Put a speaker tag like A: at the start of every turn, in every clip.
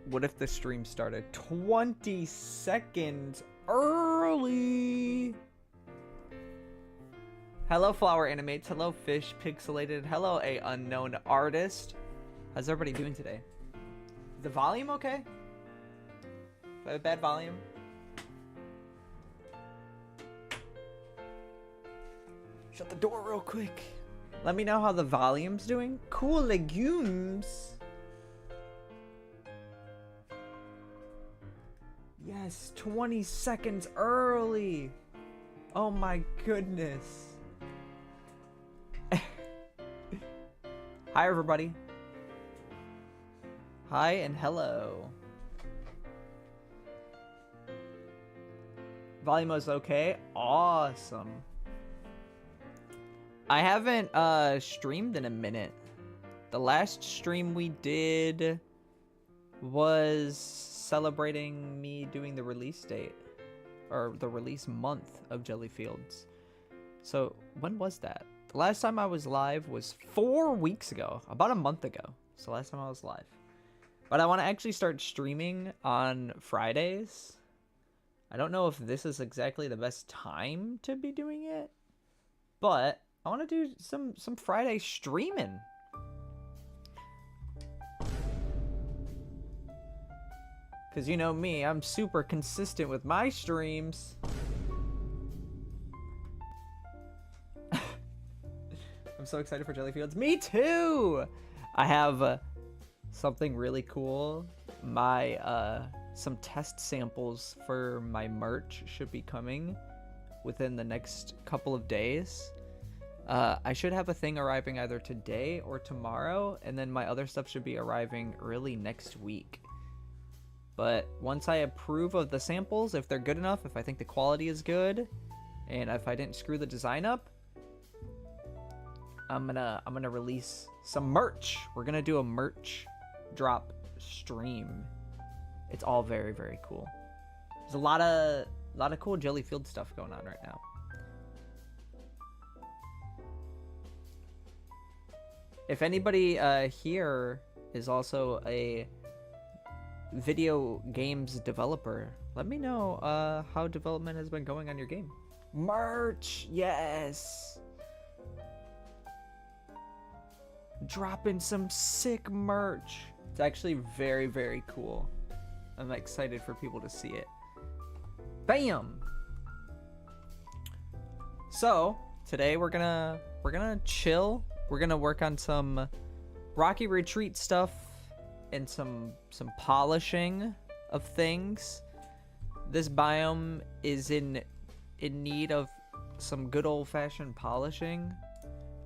A: What if the stream started 20 seconds early? Hello, Flower Animates. Hello, Fish Pixelated. Hello, a unknown artist. How's everybody doing today? Is the volume okay? Do I have a bad volume? Shut the door real quick. Let me know how the volume's doing. Cool legumes. Yes, 20 seconds early. Oh my goodness. Hi, everybody. Hi and hello. Volume is okay. Awesome. I haven't streamed in a minute. The last stream we did was celebrating me doing the release date, or the release month of Jellyfields. So when was that? The last time I was live was 4 weeks ago, about a month ago. So last time I was live. But I want to actually start streaming on Fridays. I don't know if this is exactly the best time to be doing it, but I want to do some Friday streaming. Because you know me, I'm super consistent with my streams. I'm so excited for Jellyfields. Me too! I have something really cool. Some test samples for my merch should be coming within the next couple of days. I should have a thing arriving either today or tomorrow, and then my other stuff should be arriving early next week. But once I approve of the samples, if they're good enough, if I think the quality is good, and if I didn't screw the design up, I'm gonna release some merch. We're gonna do a merch drop stream. It's all very, very cool. There's a lot of cool Jellyfield stuff going on right now. If anybody here is also a video games developer, let me know how development has been going on your game. Merch, yes. Dropping some sick merch. It's actually very, very cool. I'm excited for people to see it. Bam! So today we're gonna chill. We're gonna work on some Rocky Retreat stuff and some polishing of things. This biome is in need of some good old-fashioned polishing.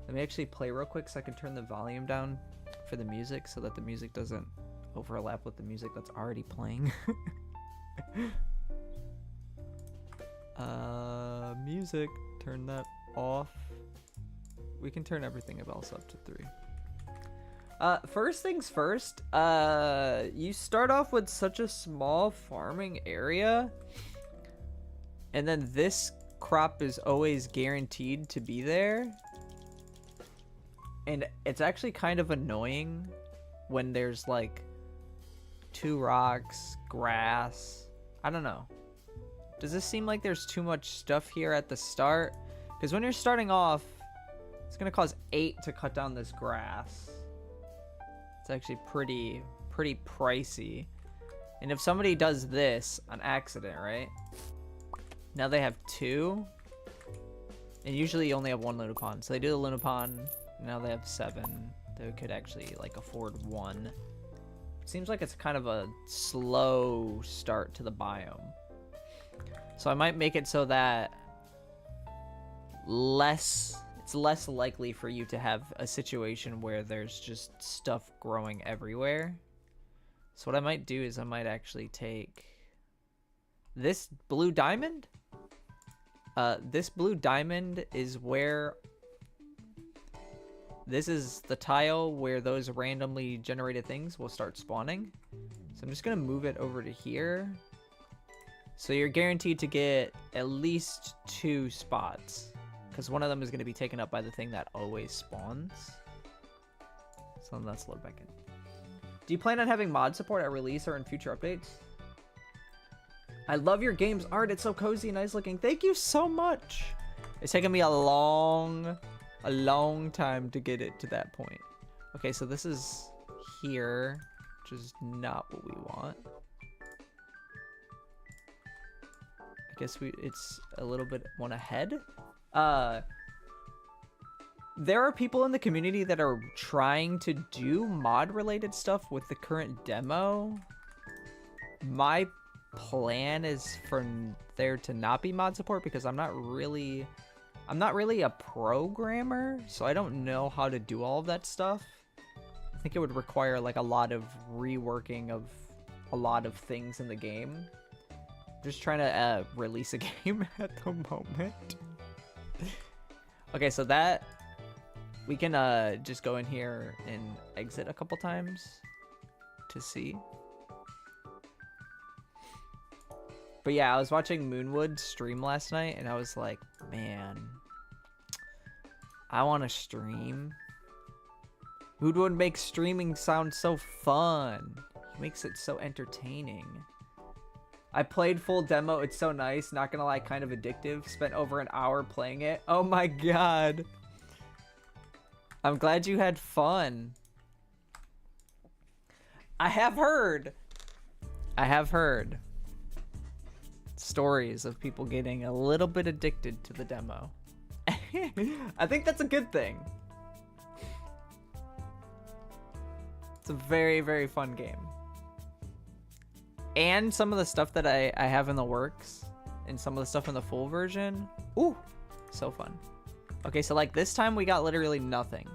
A: Let me actually play real quick so I can turn the volume down for the music so that the music doesn't overlap with the music that's already playing. Music, turn that off. We can turn everything else up to 3. First things first, you start off with such a small farming area, and then this crop is always guaranteed to be there. And it's actually kind of annoying when there's like 2 rocks, grass. I don't know. Does this seem like there's too much stuff here at the start? Because when you're starting off, it's going to cost 8 to cut down this grass. It's actually pretty pricey. And if somebody does this on accident, right? Now they have 2. And usually you only have 1 Lunapon. So they do the Lunapon. Now they have 7. They could actually like afford 1. It seems like it's kind of a slow start to the biome. So I might make it so that it's less likely for you to have a situation where there's just stuff growing everywhere. So what I might do is I might actually take this blue diamond. This blue diamond is where... This is the tile where those randomly generated things will start spawning. So I'm just going to move it over to here. So you're guaranteed to get at least 2 spots. Because one of them is going to be taken up by the thing that always spawns. So let's load back in. Do you plan on having mod support at release or in future updates? I love your game's art. It's so cozy and nice looking. Thank you so much. It's taken me a long time to get it to that point. Okay, so this is here, which is not what we want. I guess it's a little bit one ahead. There are people in the community that are trying to do mod related stuff with the current demo. My plan is for there to not be mod support because I'm not really a programmer, so I don't know how to do all of that stuff. I think it would require like a lot of reworking of a lot of things in the game. I'm just trying to release a game at the moment. Okay, so that we can just go in here and exit a couple times to see. But yeah, I was watching Moonwood stream last night and I was like, man, I want to stream. Moonwood makes streaming sound so fun. He makes it so entertaining. I played full demo. It's so nice. Not gonna lie, kind of addictive. Spent over an hour playing it. Oh my god. I'm glad you had fun. I have heard stories of people getting a little bit addicted to the demo. I think that's a good thing. It's a very, very fun game. And some of the stuff that I have in the works and some of the stuff in the full version. Ooh, so fun. Okay, so like this time we got literally nothing.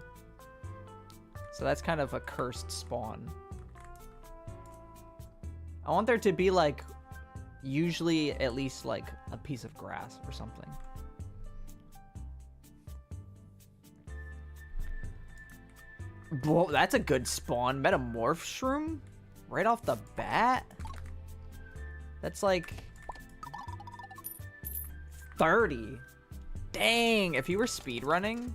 A: So that's kind of a cursed spawn. I want there to be like usually at least like a piece of grass or something. Whoa, that's a good spawn. Metamorph shroom? Right off the bat? That's like 30. Dang, if you were speedrunning,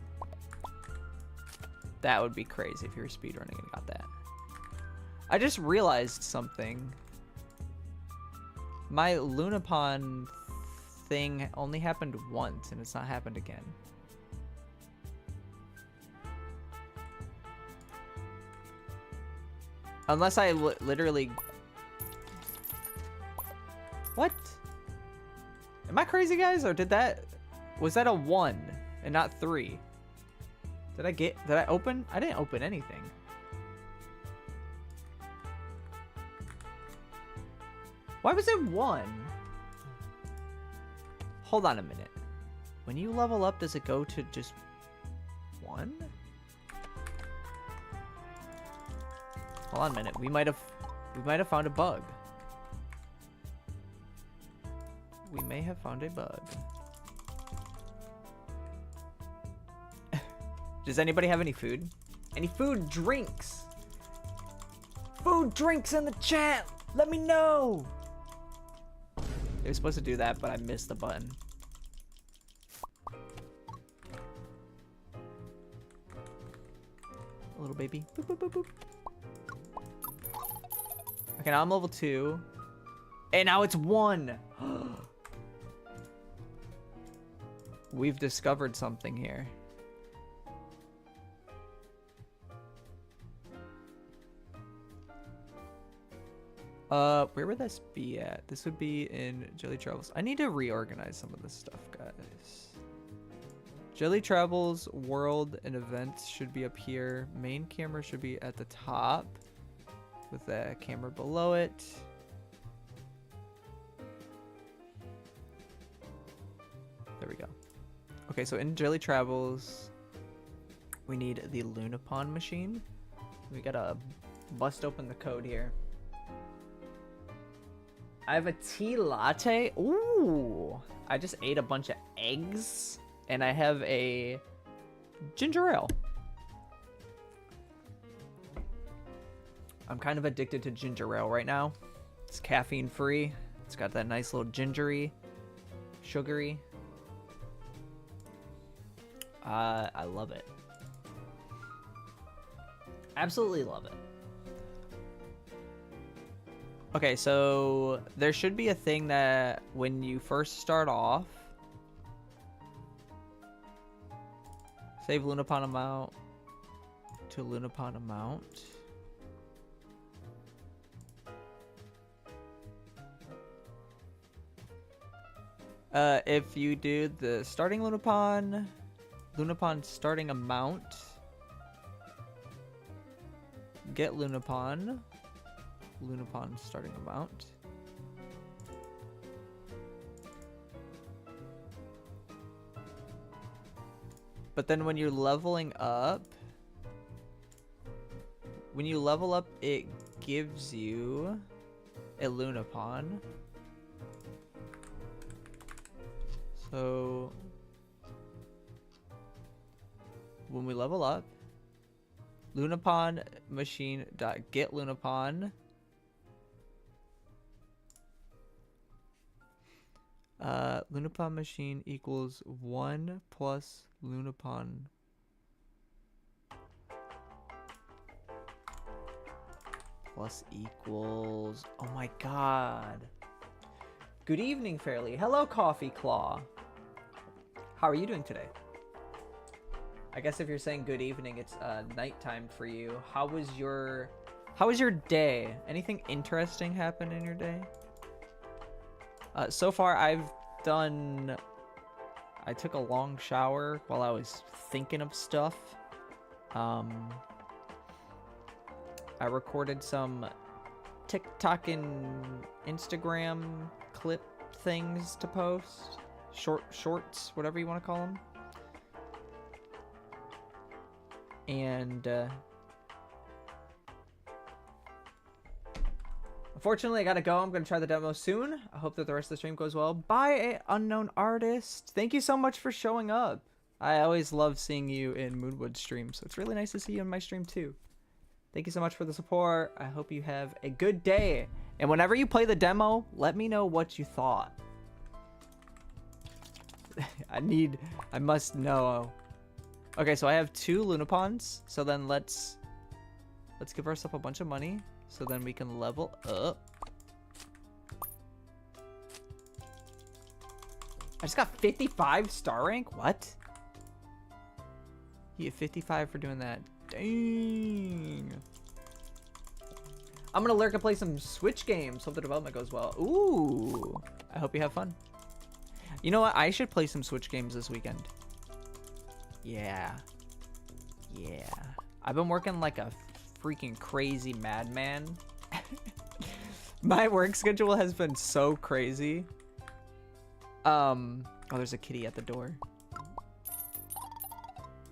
A: that would be crazy if you were speedrunning and got that. I just realized something. My Lunapon thing only happened once and it's not happened again. Unless I literally... What? Am I crazy, guys? Or did that... Was that a 1 and not 3? Did I open? I didn't open anything. Why was it 1? Hold on a minute. When you level up, does it go to just 1? Hold on a minute. We might have found a bug. We may have found a bug. Does anybody have any food? Any food, drinks? Food, drinks in the chat. Let me know. It was supposed to do that, but I missed the button. A little baby. Boop, boop, boop, boop. Okay, now I'm level 2. And now it's 1. We've discovered something here. Where would this be at? This would be in Jelly Travels. I need to reorganize some of this stuff, guys. Jelly Travels, World, and Events should be up here. Main camera should be at the top with the camera below it. There we go. Okay, so in Jelly Travels, we need the Lunapon machine. We gotta bust open the code here. I have a tea latte. Ooh, I just ate a bunch of eggs, and I have a ginger ale. I'm kind of addicted to ginger ale right now. It's caffeine free. It's got that nice little gingery, sugary. I love it. Absolutely love it. Okay, so there should be a thing that when you first start off, save Lunapon amount to Lunapon amount. If you do the starting Lunapon starting amount, get Lunapon starting amount. But then when you're leveling up, when you level up, it gives you a Lunapon. So when we level up, Lunapon machine dot get Lunapon. Lunapon machine equals 1 plus Lunapon plus equals. Oh my god. Good evening, Fairly. Hello, Coffee Claw. How are you doing today? I guess if you're saying good evening, it's nighttime for you. How was your day? Anything interesting happen in your day? So far, I took a long shower while I was thinking of stuff. I recorded some TikTok and Instagram clip things to post. Shorts, whatever you want to call them. And unfortunately, I gotta go. I'm gonna try the demo soon. I hope that the rest of the stream goes well. Bye, unknown artist. Thank you so much for showing up. I always love seeing you in Moonwood streams, so it's really nice to see you in my stream too. Thank you so much for the support. I hope you have a good day. And whenever you play the demo, let me know what you thought. I must know. Okay, so I have 2 Lunapons. So then let's give ourselves a bunch of money. So then we can level up. I just got 55 star rank? What? You get 55 for doing that. Dang. I'm gonna lurk and play some Switch games. Hope the development goes well. Ooh. I hope you have fun. You know what? I should play some Switch games this weekend. Yeah. Yeah. I've been working like a freaking crazy madman. My work schedule has been so crazy. Oh, there's a kitty at the door.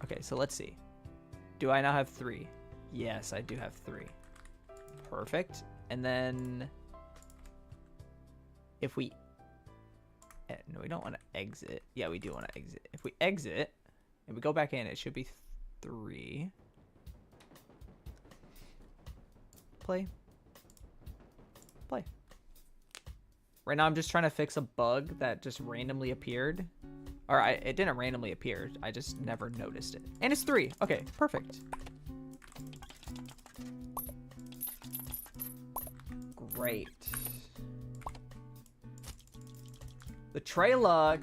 A: Okay, so let's see. Do I now have 3? Yes, I do have 3. Perfect. And then if we no, we don't want to exit. Yeah, we do want to exit. If we exit and we go back in, it should be 3. Play. Right now I'm just trying to fix a bug that just randomly appeared. Or it didn't randomly appear. I just never noticed it. And it's 3. Okay, perfect. Great. The Trey Luck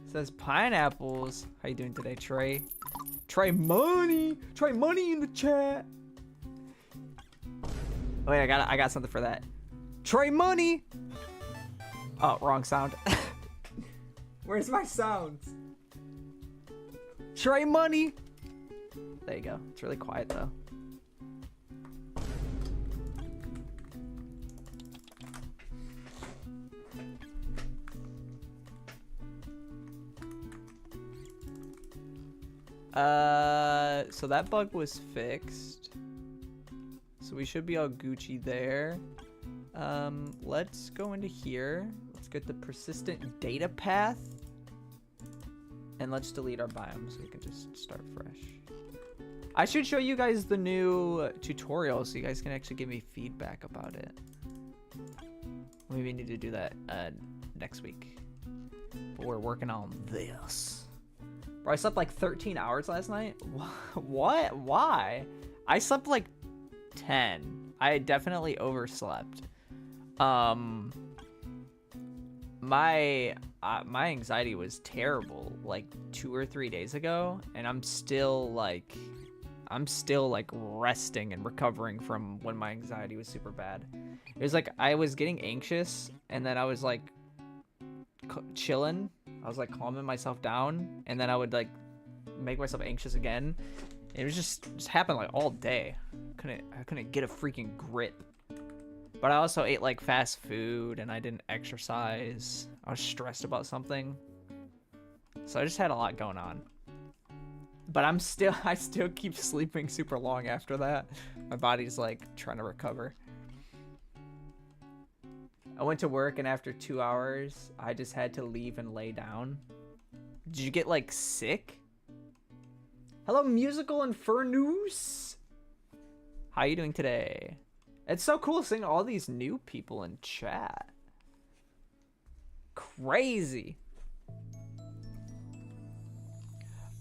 A: says pineapples. How you doing today, Trey? Trey money. Trey money in the chat. Oh, wait, I got something for that. Trey money. Oh, wrong sound. Where's my sounds? Trey money. There you go. It's really quiet though. So that bug was fixed. So we should be all Gucci there. Let's go into here. Let's get the persistent data path. And let's delete our biome so we can just start fresh. I should show you guys the new tutorial so you guys can actually give me feedback about it. Maybe we need to do that next week. But we're working on this. Bro, I slept like 13 hours last night. What? Why? I slept like 10. I definitely overslept. Um, my anxiety was terrible like 2 or 3 days ago, and I'm still like resting and recovering from when my anxiety was super bad. It was like I was getting anxious, and then I was like chilling. I was like calming myself down, and then I would like make myself anxious again. It was just happened like all day. I couldn't get a freaking grip. But I also ate like fast food, and I didn't exercise. I was stressed about something. So I just had a lot going on. But I still keep sleeping super long after that. My body's like trying to recover. I went to work, and after 2 hours, I just had to leave and lay down. Did you get like sick? Hello, Musical Infernus. How are you doing today? It's so cool seeing all these new people in chat. Crazy.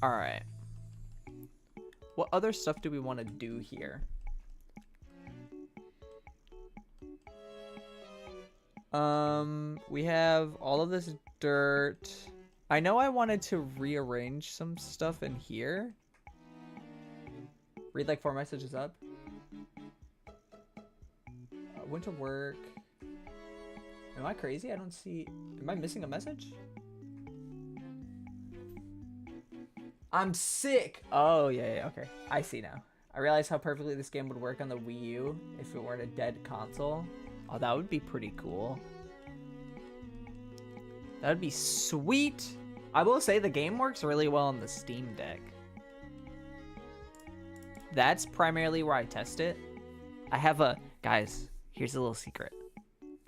A: All right. What other stuff do we want to do here? We have all of this dirt. I know I wanted to rearrange some stuff in here. Read like 4 messages up. Went to work. Am I crazy? I don't see... Am I missing a message? I'm sick! Oh, yeah, okay. I see now. I realize how perfectly this game would work on the Wii U if it weren't a dead console. Oh, that would be pretty cool. That would be sweet! I will say the game works really well on the Steam Deck. That's primarily where I test it. I have a... Guys, here's a little secret.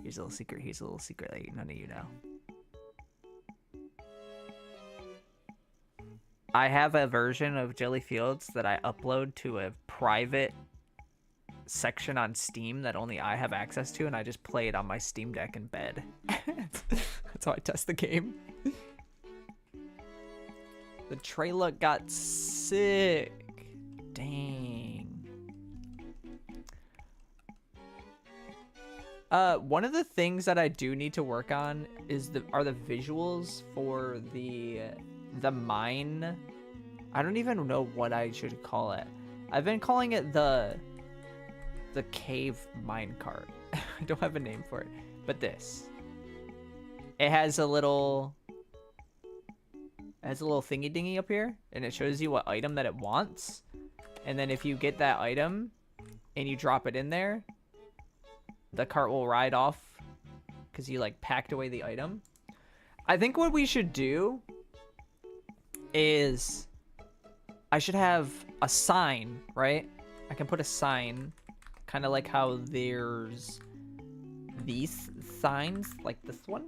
A: Here's a little secret. Here's a little secret that none of you know. I have a version of Jelly Fields that I upload to a private section on Steam that only I have access to, and I just play it on my Steam Deck in bed. That's how I test the game. The trailer got sick. Dang. One of the things that I do need to work on is are the visuals for the mine. I don't even know what I should call it. I've been calling it the cave minecart. I don't have a name for it, but this. It has a little thingy dingy up here, and it shows you what item that it wants. And then if you get that item and you drop it in there, the cart will ride off because you like packed away the item. I think what we should do is I should have a sign, right? I can put a sign, kind of like how there's these signs, like this one.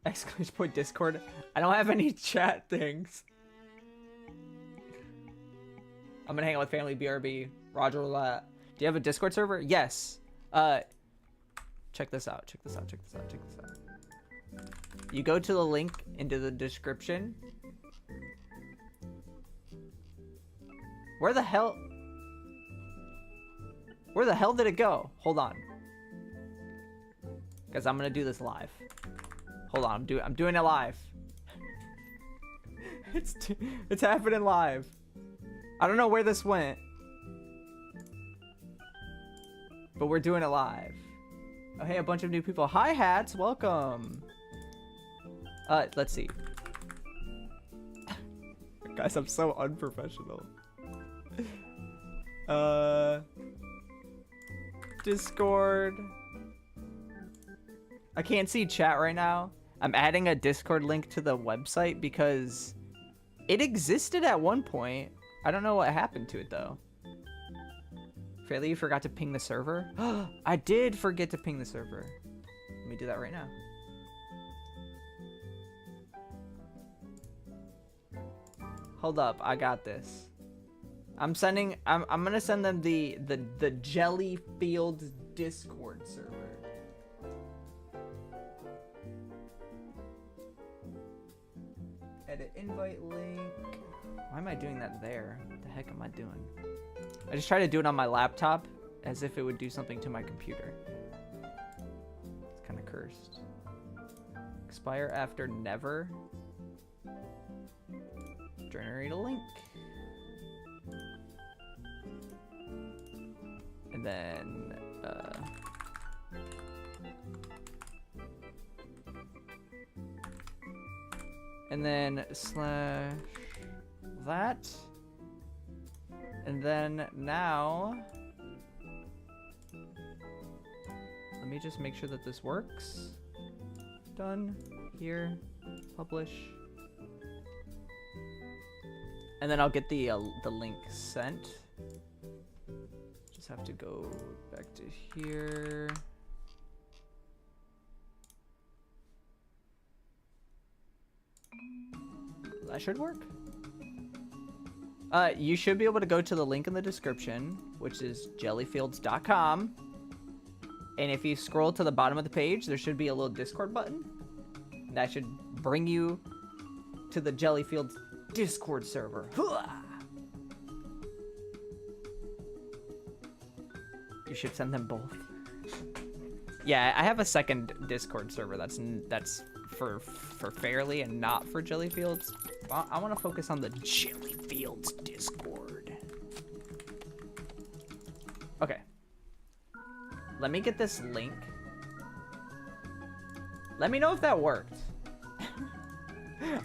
A: Exclamation point Discord. I don't have any chat things. I'm gonna hang out with family BRB. Roger that. Do you have a Discord server? Yes. Check this out. Check this out. Check this out. Check this out. You go to the link into the description. Where the hell did it go? Hold on. Guys, I'm gonna do this live. Hold on, I'm doing it live. It's happening live. I don't know where this went, but we're doing it live. Oh, hey, a bunch of new people. Hi, Hats, welcome. Let's see. Guys, I'm so unprofessional. Discord. I can't see chat right now. I'm adding a Discord link to the website because it existed at one point. I don't know what happened to it though. Fairly, you forgot to ping the server? I did forget to ping the server. Let me do that right now. Hold up, I got this. I'm gonna send them the Jelly Fields Discord server. Edit invite link. Why am I doing that there? What the heck am I doing? I just try to do it on my laptop as if it would do something to my computer. first? Expire after never. Generate a link. And then, slash that. And then now, let me just make sure that this works. Done. Here. Publish. And then I'll get the link sent. Just have to go back to here. That should work. You should be able to go to the link in the description, which is jellyfields.com. And if you scroll to the bottom of the page, there should be a little Discord button. That should bring you to the Jellyfields Discord server. You should send them both. Yeah, I have a second Discord server that's for Fairly and not for Jellyfields. I want to focus on the Jellyfields Discord. Okay. Let me get this link. Let me know if that worked.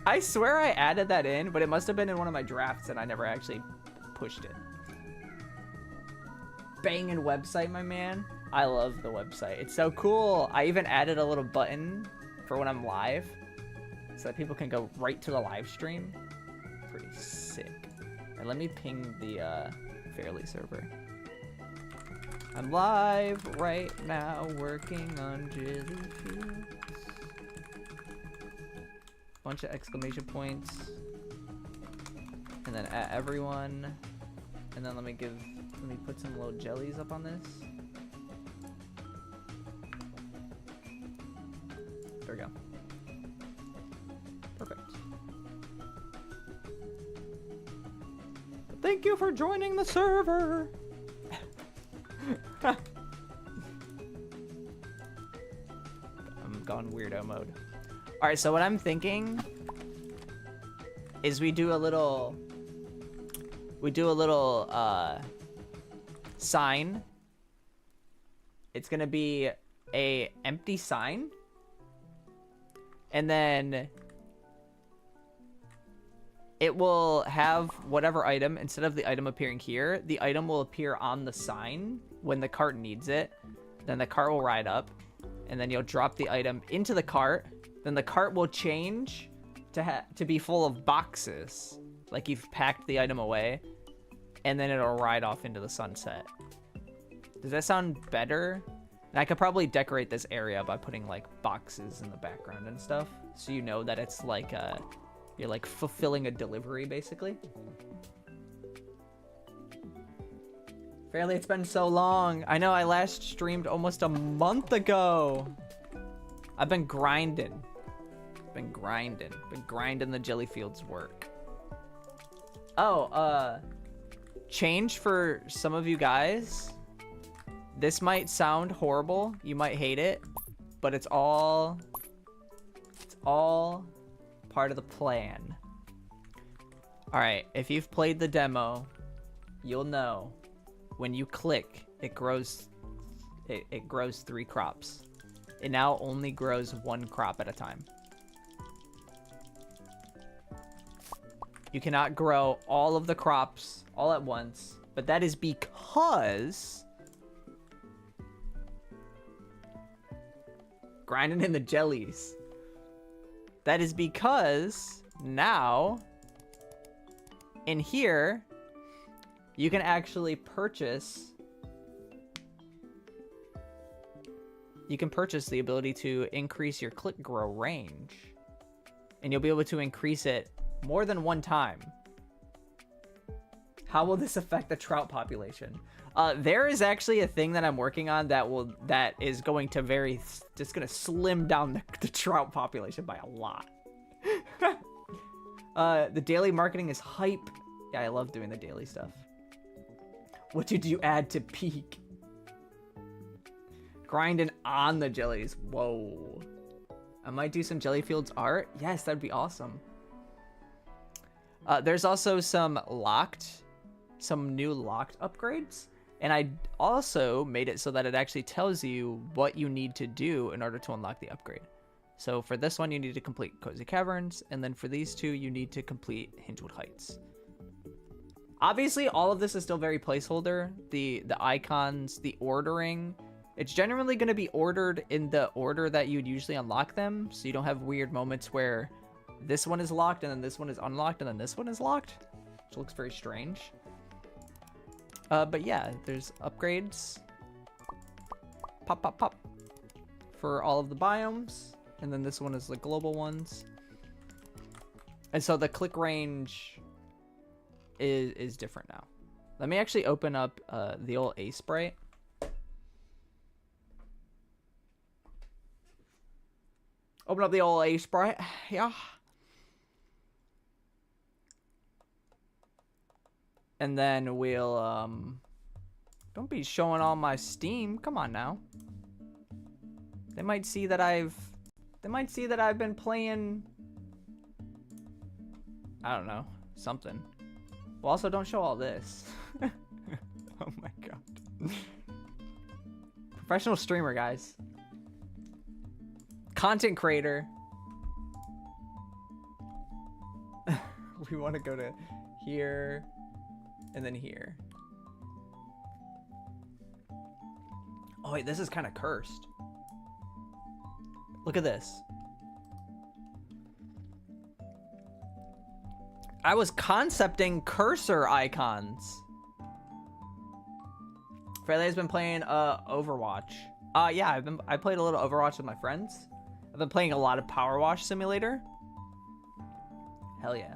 A: I swear I added that in, but it must have been in one of my drafts and I never actually pushed it. Banging website, my man. I love the website. It's so cool. I even added a little button for when I'm live so that people can go right to the live stream. Pretty sick. And let me ping the Fairly server. I'm live right now working on Jellyfields. Bunch of exclamation points. And then at everyone. And then let me put some little jellies up on this. There we go. Perfect. Thank you for joining the server. I'm gone weirdo mode. All right, so what I'm thinking is we do a little sign. It's gonna be a empty sign, and then it will have whatever item. Instead of the item appearing here, the item will appear on the sign when the cart needs it. Then the cart will ride up, and then you'll drop the item into the cart. Then the cart will change to be full of boxes, like you've packed the item away, and then it'll ride off into the sunset. Does that sound better? And I could probably decorate this area by putting like boxes in the background and stuff, so you know that it's like you're like fulfilling a delivery, basically. Fairly, it's been so long. I know I last streamed almost a month ago. I've been grinding. Been grinding the Jellyfields work. Oh, change for some of you guys. This might sound horrible. You might hate it, but it's all part of the plan. All right, if you've played the demo, you'll know when you click, it grows 3 crops. It now only grows 1 crop at a time. You cannot grow all of the crops all at once, but that is because grinding in the jellies. That is because now in here you can actually purchase the ability to increase your click grow range, and you'll be able to increase it more than 1 time. How will this affect the trout population? There is actually a thing that I'm working on that is going to just gonna slim down the trout population by a lot. The daily marketing is hype. Yeah, I love doing the daily stuff. What did you add to peak? Grinding on the jellies. Whoa. I might do some Jellyfields art. Yes, that'd be awesome. There's also some new locked upgrades. And I also made it so that it actually tells you what you need to do in order to unlock the upgrade. So for this one, you need to complete Cozy Caverns. And then for these two, you need to complete Hingewood Heights. Obviously, all of this is still very placeholder. The icons, the ordering. It's generally going to be ordered in the order that you'd usually unlock them. So you don't have weird moments where this one is locked and then this one is unlocked and then this one is locked. Which looks very strange. But yeah, there's upgrades. Pop, pop, pop. For all of the biomes. And then this one is the global ones. And so the click range is different now. Let me actually open up the old A sprite. Open up the old A sprite. Yeah. And then we'll, don't be showing all my Steam. Come on now. They might see that I've been playing, I don't know, something. Well, also don't show all this. Oh my god. Professional streamer, guys. Content creator. We want to go to here. And then here. Oh wait, this is kind of cursed. Look at this. I was concepting cursor icons. Fairlay's been playing Overwatch. Yeah, I played a little Overwatch with my friends. I've been playing a lot of Power Wash Simulator. Hell yeah.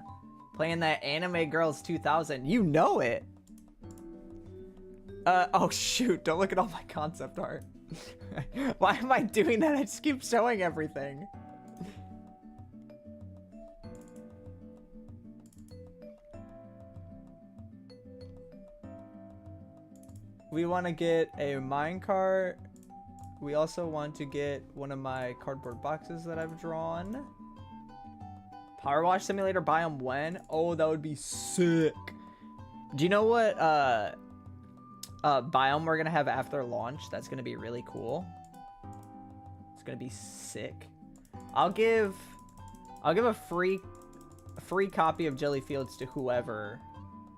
A: Playing that Anime Girls 2000. You know it. Oh shoot, don't look at all my concept art. Why am I doing that? I just keep showing everything. We want to get a minecart. We also want to get one of my cardboard boxes that I've drawn. Power Wash Simulator biome when? Oh, that would be sick. Do you know what biome we're gonna have after launch? That's gonna be really cool. It's gonna be sick. I'll give a free copy of Jellyfields to whoever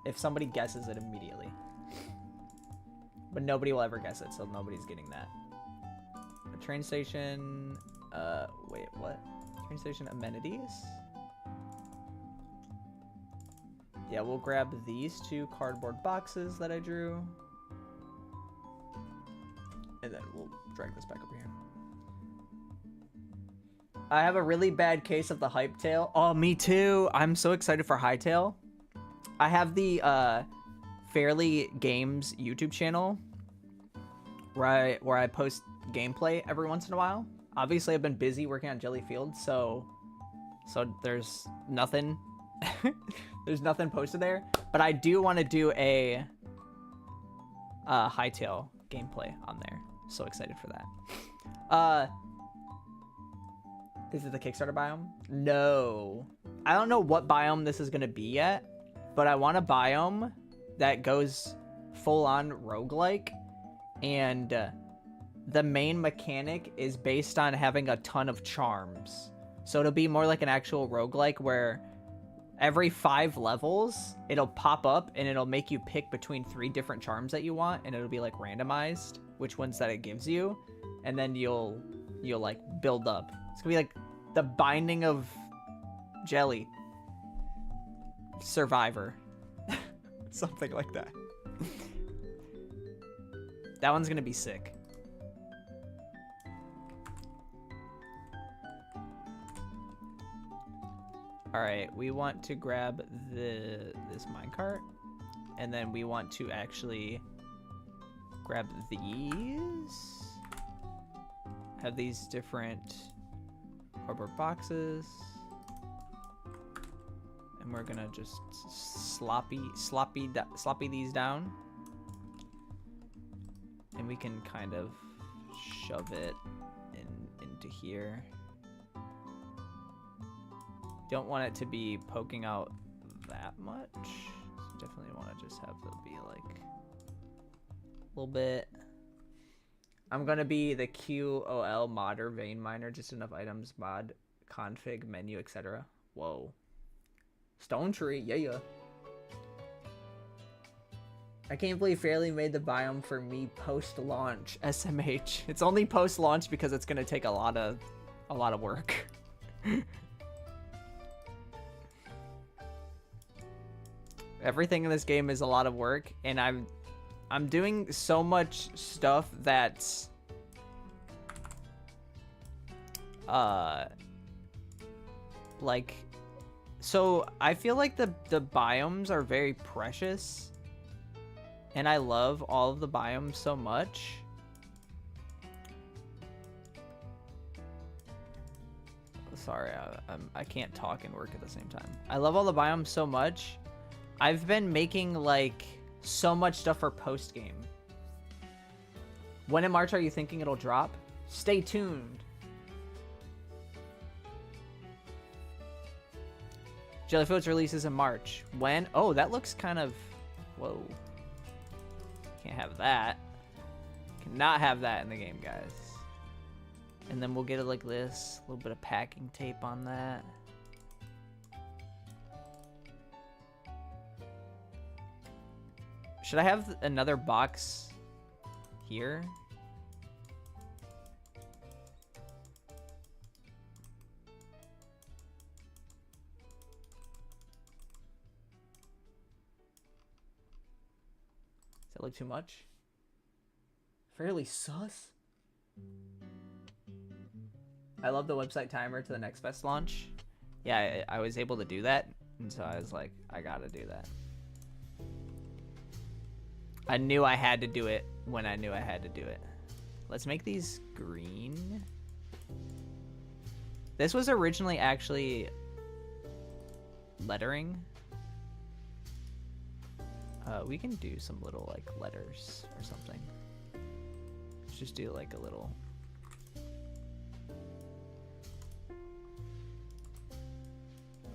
A: if somebody guesses it immediately. But nobody will ever guess it, so nobody's getting that. A train station. Wait, what? Train station amenities? Yeah, we'll grab these two cardboard boxes that I drew. And then we'll drag this back over here. I have a really bad case of the hype tail. Oh, me too. I'm so excited for Hightail. I have the Fairly Games YouTube channel where I post gameplay every once in a while. Obviously, I've been busy working on Jellyfield, so there's nothing. There's nothing posted there, but I do want to do a Hightail gameplay on there. So excited for that. Is it the Kickstarter biome? No. I don't know what biome this is going to be yet, but I want a biome that goes full on roguelike, and the main mechanic is based on having a ton of charms. So it'll be more like an actual roguelike where every 5 levels, it'll pop up and it'll make you pick between 3 different charms that you want, and it'll be like randomized which ones that it gives you, and then you'll like build up. It's gonna be like the Binding of Jelly Survivor. Something like that. That one's gonna be sick. Alright, we want to grab this minecart, and then we want to actually grab these. Have these different cardboard boxes. And we're gonna just sloppy these down. And we can kind of shove it into here. Don't want it to be poking out that much. So definitely want to just have it be like a little bit. I'm gonna be the QOL modder vein miner, just enough items, mod, config, menu, etc. Whoa. Stone tree, yeah. I can't believe Fairly made the biome for me post-launch. SMH. It's only post-launch because it's gonna take a lot of work. Everything in this game is a lot of work, and I'm doing so much stuff that's like, so I feel like the biomes are very precious. And I love all of the biomes so much. Sorry, I can't talk and work at the same time. I love all the biomes so much. I've been making like so much stuff for post game. When in March are you thinking it'll drop? Stay tuned. Jellyfield's releases in March. When? Oh, that looks kind of... Whoa. Can't have that. Cannot have that in the game, guys. And then we'll get it like this. A little bit of packing tape on that. Should I have another box here? Does that look too much? Fairly sus. I love the website timer to the next best launch. Yeah, I was able to do that. And so I was like, I gotta do that. I knew I had to do it when I knew I had to do it. Let's make these green. This was originally actually lettering. We can do some little like letters or something. Let's just do like a little.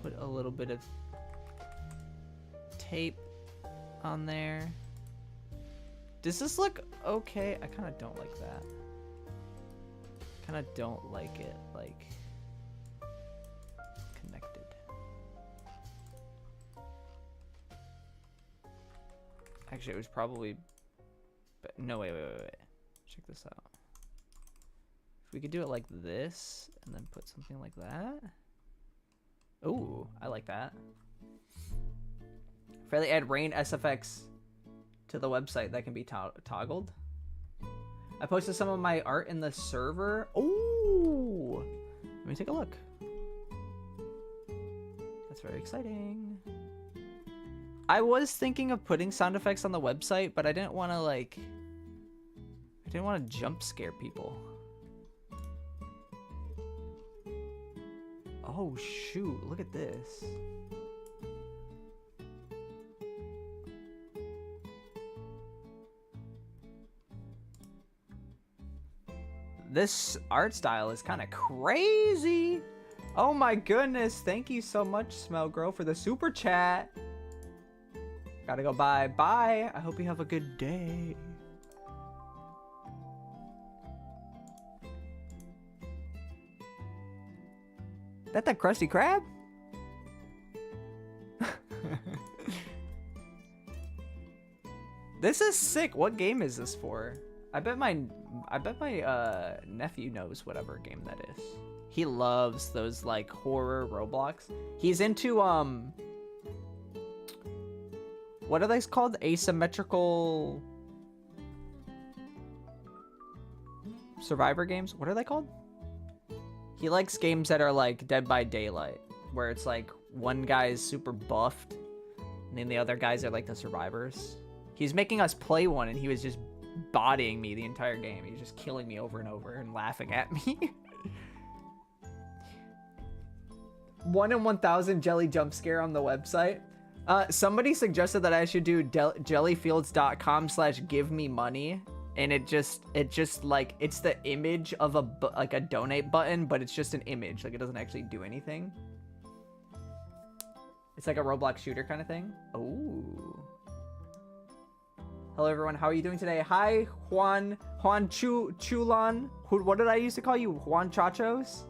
A: Put a little bit of tape on there. Does this look okay? I kind of don't like that. Kind of don't like it like connected. Actually, it was probably, but no, wait. Check this out. If we could do it like this and then put something like that. Ooh, I like that. Fairly add rain SFX to the website that can be toggled. I posted some of my art in the server. Ooh, let me take a look. That's very exciting. I was thinking of putting sound effects on the website, but I didn't want to like, I didn't want to jump scare people. Oh shoot, look at this. This art style is kind of crazy. Oh my goodness, thank you so much, Smellgirl, for the super chat. Gotta go bye. Bye. I hope you have a good day. That Krusty Krab? This is sick. What game is this for? I bet my nephew knows whatever game that is. He loves those like horror Roblox. He's into what are these called? Asymmetrical survivor games? What are they called? He likes games that are like Dead by Daylight, where it's like one guy is super buffed and then the other guys are like the survivors. He's making us play one and he was just bodying me the entire game. He was just killing me over and over and laughing at me. 1 in 1,000 jelly jump scare on the website. Somebody suggested that I should do jellyfields.com/give me money and it just like it's the image of like a donate button, but it's just an image. Like it doesn't actually do anything. It's like a Roblox shooter kind of thing. Oh. Hello everyone, how are you doing today? Hi Juan Chulan. What did I used to call you? Juan Chachos?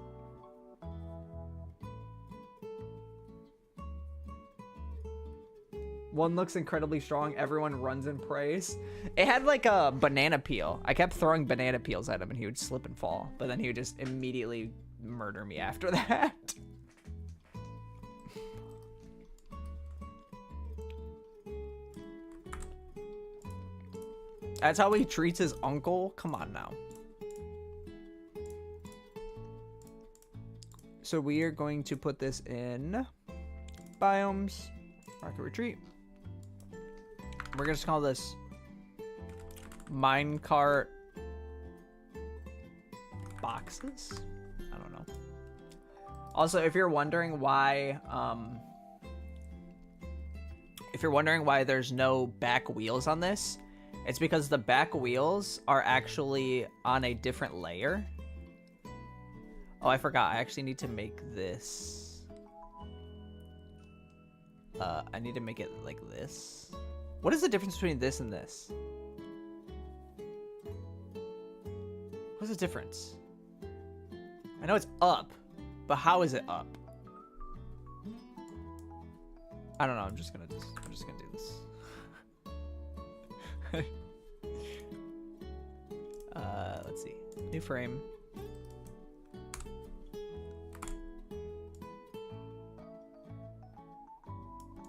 A: One looks incredibly strong. Everyone runs and prays. It had like a banana peel. I kept throwing banana peels at him and he would slip and fall. But then he would just immediately murder me after that. That's how he treats his uncle? Come on now. So we are going to put this in biomes, rocket retreat. We're gonna just call this minecart boxes. I don't know. Also, if you're wondering why there's no back wheels on this, it's because the back wheels are actually on a different layer. Oh, I forgot. I actually need to make this. I need to make it like this. What is the difference between this and this? What's the difference? I know it's up, but how is it up? I don't know. I'm just gonna do this. Let's see. New frame.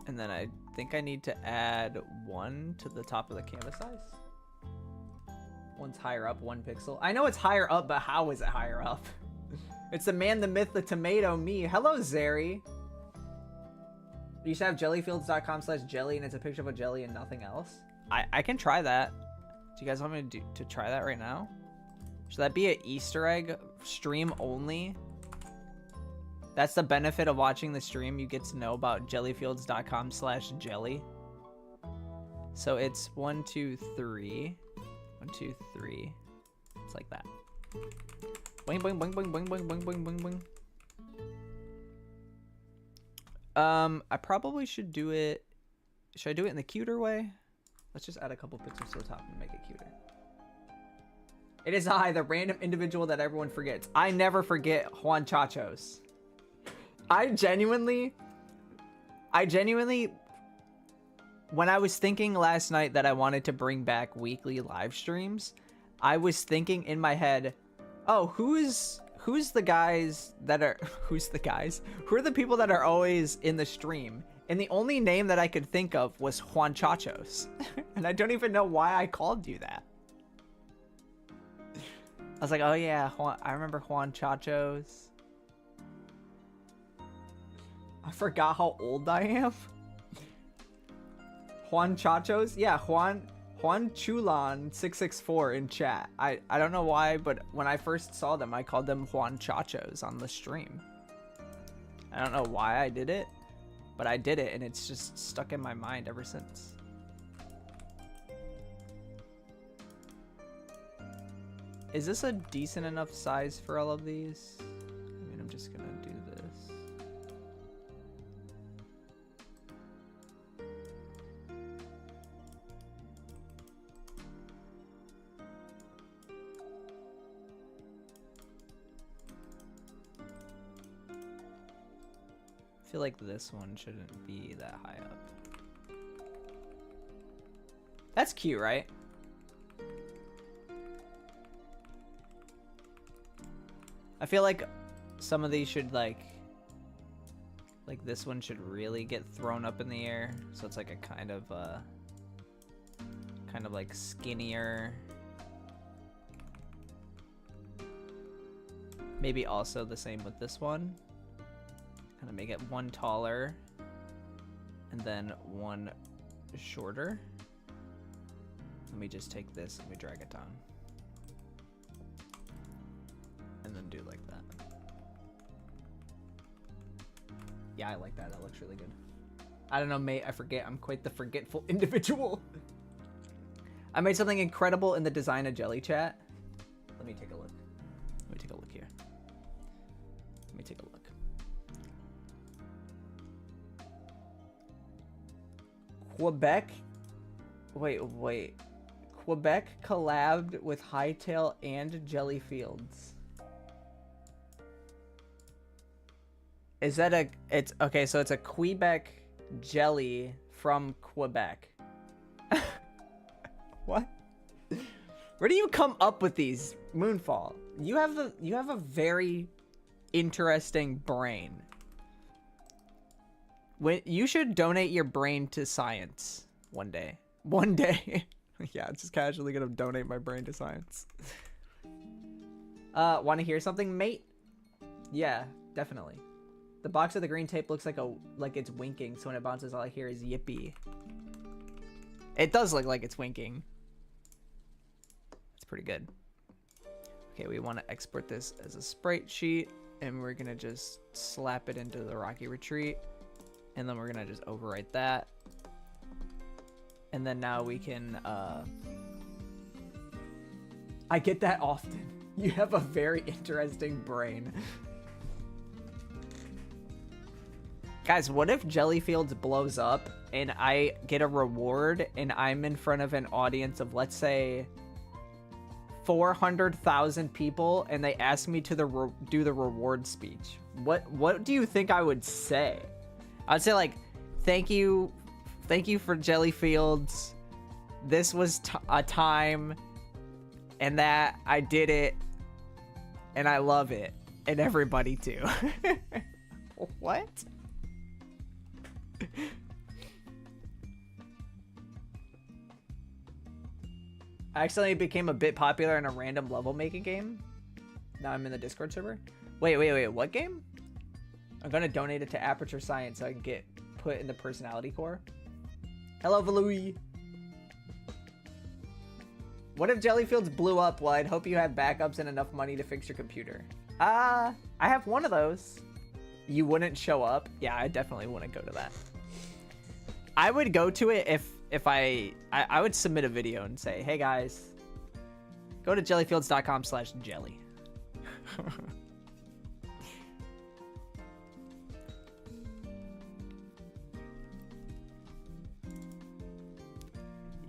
A: And then I think I need to add 1 to the top of the canvas size. One's higher up, 1 pixel. I know it's higher up, but how is it higher up? It's the man, the myth, the tomato, me. Hello, Zeri. You should have jellyfields.com/jelly and it's a picture of a jelly and nothing else. I can try that. Do you guys want me to try that right now? Should that be an Easter egg stream only? That's the benefit of watching the stream. You get to know about jellyfields.com/jelly. So it's 1, 2, 3. 1, 2, 3. It's like that. Boing, boing, boing, boing, boing, boing, boing, boing, boing, boing. I probably should do it. Should I do it in the cuter way? Let's just add a couple pixels to the top and make it cuter. It is I, the random individual that everyone forgets. I never forget Juan Chachos. I genuinely, when I was thinking last night that I wanted to bring back weekly live streams, I was thinking in my head, oh, who's the guys that are, who are the people that are always in the stream? And the only name that I could think of was Juan Chachos. And I don't even know why I called you that. I was like, oh yeah, I remember Juan Chachos. I forgot how old I am. Juan Chachos? Yeah, Juan Chulan 664 in chat. I don't know why, but when I first saw them, I called them Juan Chachos on the stream. I don't know why I did it, but I did it, and it's just stuck in my mind ever since. Is this a decent enough size for all of these? I mean, I'm just gonna do this. I feel like this one shouldn't be that high up. That's cute, right? I feel like some of these should like this one should really get thrown up in the air. So it's like a kind of like skinnier. Maybe also the same with this one. Kind of make it one taller and then one shorter. Let me just take this and we drag it down. And then do like that. Yeah, I like that. That looks really good. I don't know, mate. I forget. I'm quite the forgetful individual. I made something incredible in the design of jelly chat. Let me take a look. Let me take a look here. Let me take a look. Quebec. Wait. Quebec collabed with Hightail and Jelly Fields. Is that a... It's... Okay, so it's a Quebec jelly from Quebec. What? Where do you come up with these, Moonfall? You have a very interesting brain. When you should donate your brain to science one day. One day. Yeah, just casually gonna donate my brain to science. Want to hear something, mate? Yeah, definitely. The box of the green tape looks like it's winking, so when it bounces, all I hear is yippee. It does look like it's winking. It's pretty good. Okay, we want to export this as a sprite sheet, and we're gonna just slap it into the Rocky Retreat, and then we're gonna just overwrite that. And then now we can, I get that often. You have a very interesting brain. Guys, what if Jellyfields blows up and I get a reward and I'm in front of an audience of, let's say, 400,000 people, and they ask me to do the reward speech? What do you think I would say? I'd say, like, thank you for Jellyfields. This was a time, and that I did it, and I love it, and everybody too. What? I accidentally became a bit popular in a random level making game. Now I'm in the Discord server. Wait, what game? I'm gonna donate it to Aperture Science so I can get put in the personality core. Hello, Valui. What if Jellyfields blew up? Well, I'd hope you have backups and enough money to fix your computer. I have one of those. You wouldn't show up? Yeah, I definitely wouldn't go to that. I would go to it if I would submit a video and say, hey guys, go to jellyfields.com/jelly.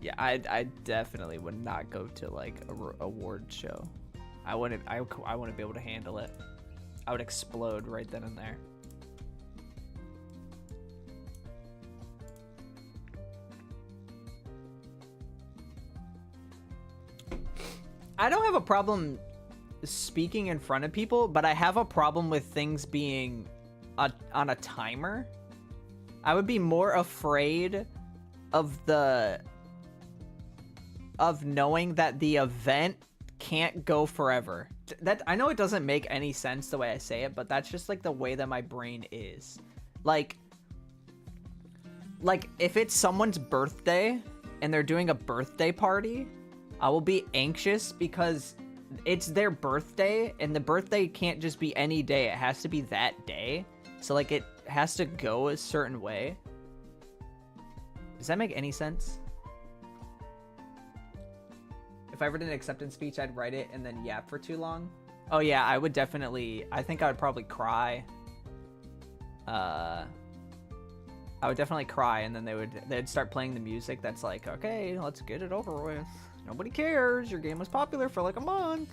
A: Yeah, I definitely would not go to like a award show. I wouldn't be able to handle it. I would explode right then and there. I don't have a problem speaking in front of people, but I have a problem with things being on a timer. I would be more afraid of knowing that the event can't go forever. That, I know it doesn't make any sense the way I say it, but that's just like the way that my brain is. Like if it's someone's birthday and they're doing a birthday party, I will be anxious because it's their birthday, and the birthday can't just be any day. It has to be that day. So like it has to go a certain way. Does that make any sense? If I ever did an acceptance speech, I'd write it and then yap for too long. Oh yeah, I would definitely, I think I would probably cry. I would definitely cry, and then they'd start playing the music that's like, okay, let's get it over with. Nobody cares. Your game was popular for like a month.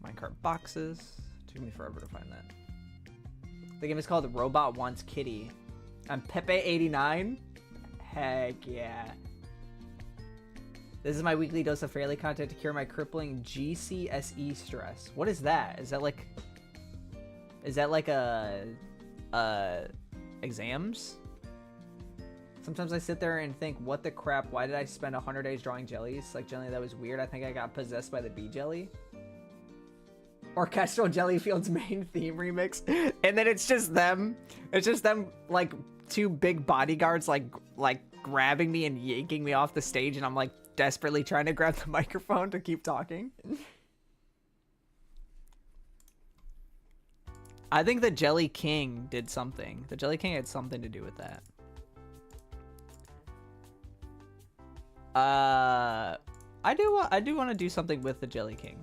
A: Minecart boxes. Took me forever to find that. The game is called Robot Wants Kitty. I'm Pepe89. Heck yeah. This is my weekly dose of Fairly content to cure my crippling GCSE stress. What is that? Is that like exams? Sometimes I sit there and think, what the crap? Why did I spend 100 days drawing jellies? Like, generally that was weird. I think I got possessed by the bee jelly. Orchestral Jellyfield's main theme remix. And then it's just them. It's just them, like, two big bodyguards, like grabbing me and yanking me off the stage. And I'm, like, desperately trying to grab the microphone to keep talking. I think the Jelly King did something. The Jelly King had something to do with that. I do want to do something with the Jelly King.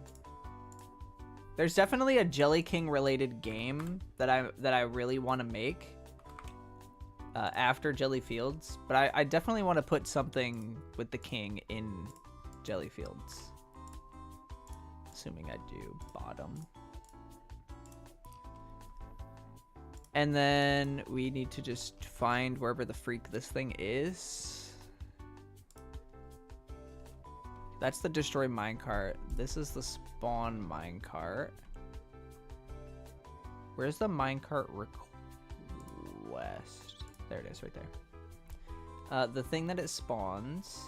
A: There's definitely a Jelly King related game that I really want to make after Jelly Fields, but I definitely want to put something with the king in Jelly Fields. Assuming I do bottom. And then we need to just find wherever the freak this thing is. That's the destroy minecart. This is the spawn minecart. Where's the minecart request? There it is, right there. The thing that it spawns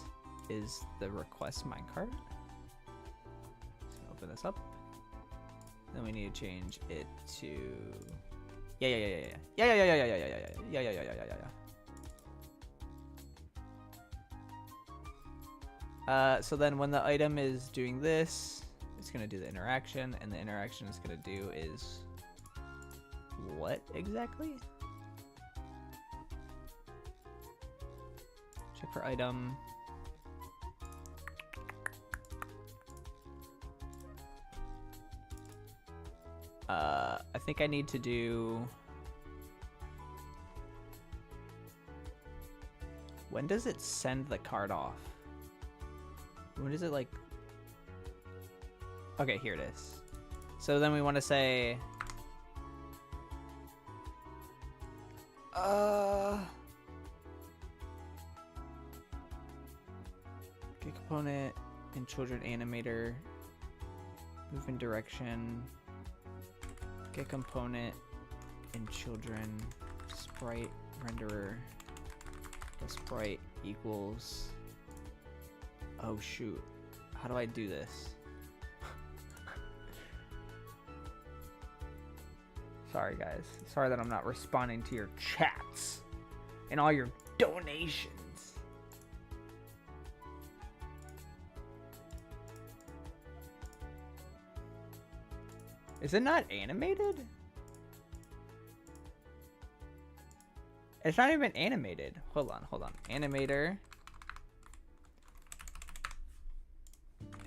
A: is the request minecart. So open this up. Then we need to change it to so then when the item is doing this, it's gonna do the interaction, and the interaction it's gonna do is what exactly? Check for item. I think I need to do... When does it send the card off? When is it like... Okay, here it is. So then we want to say... Get component in children animator. Move in direction. Get component in children sprite renderer. The sprite equals... Oh shoot. How do I do this? Sorry guys. Sorry that I'm not responding to your chats and all your donations. Is it not animated? It's not even animated. Hold on. Animator.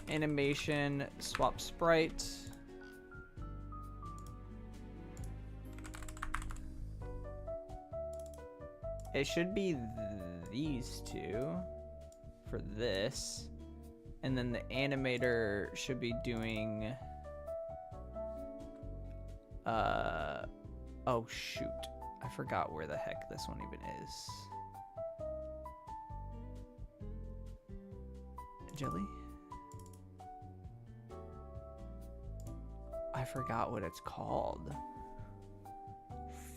A: Animation, swap sprite. It should be these two for this. And then the animator should be doing... Oh shoot. I forgot where the heck this one even is. Jelly? I forgot what it's called.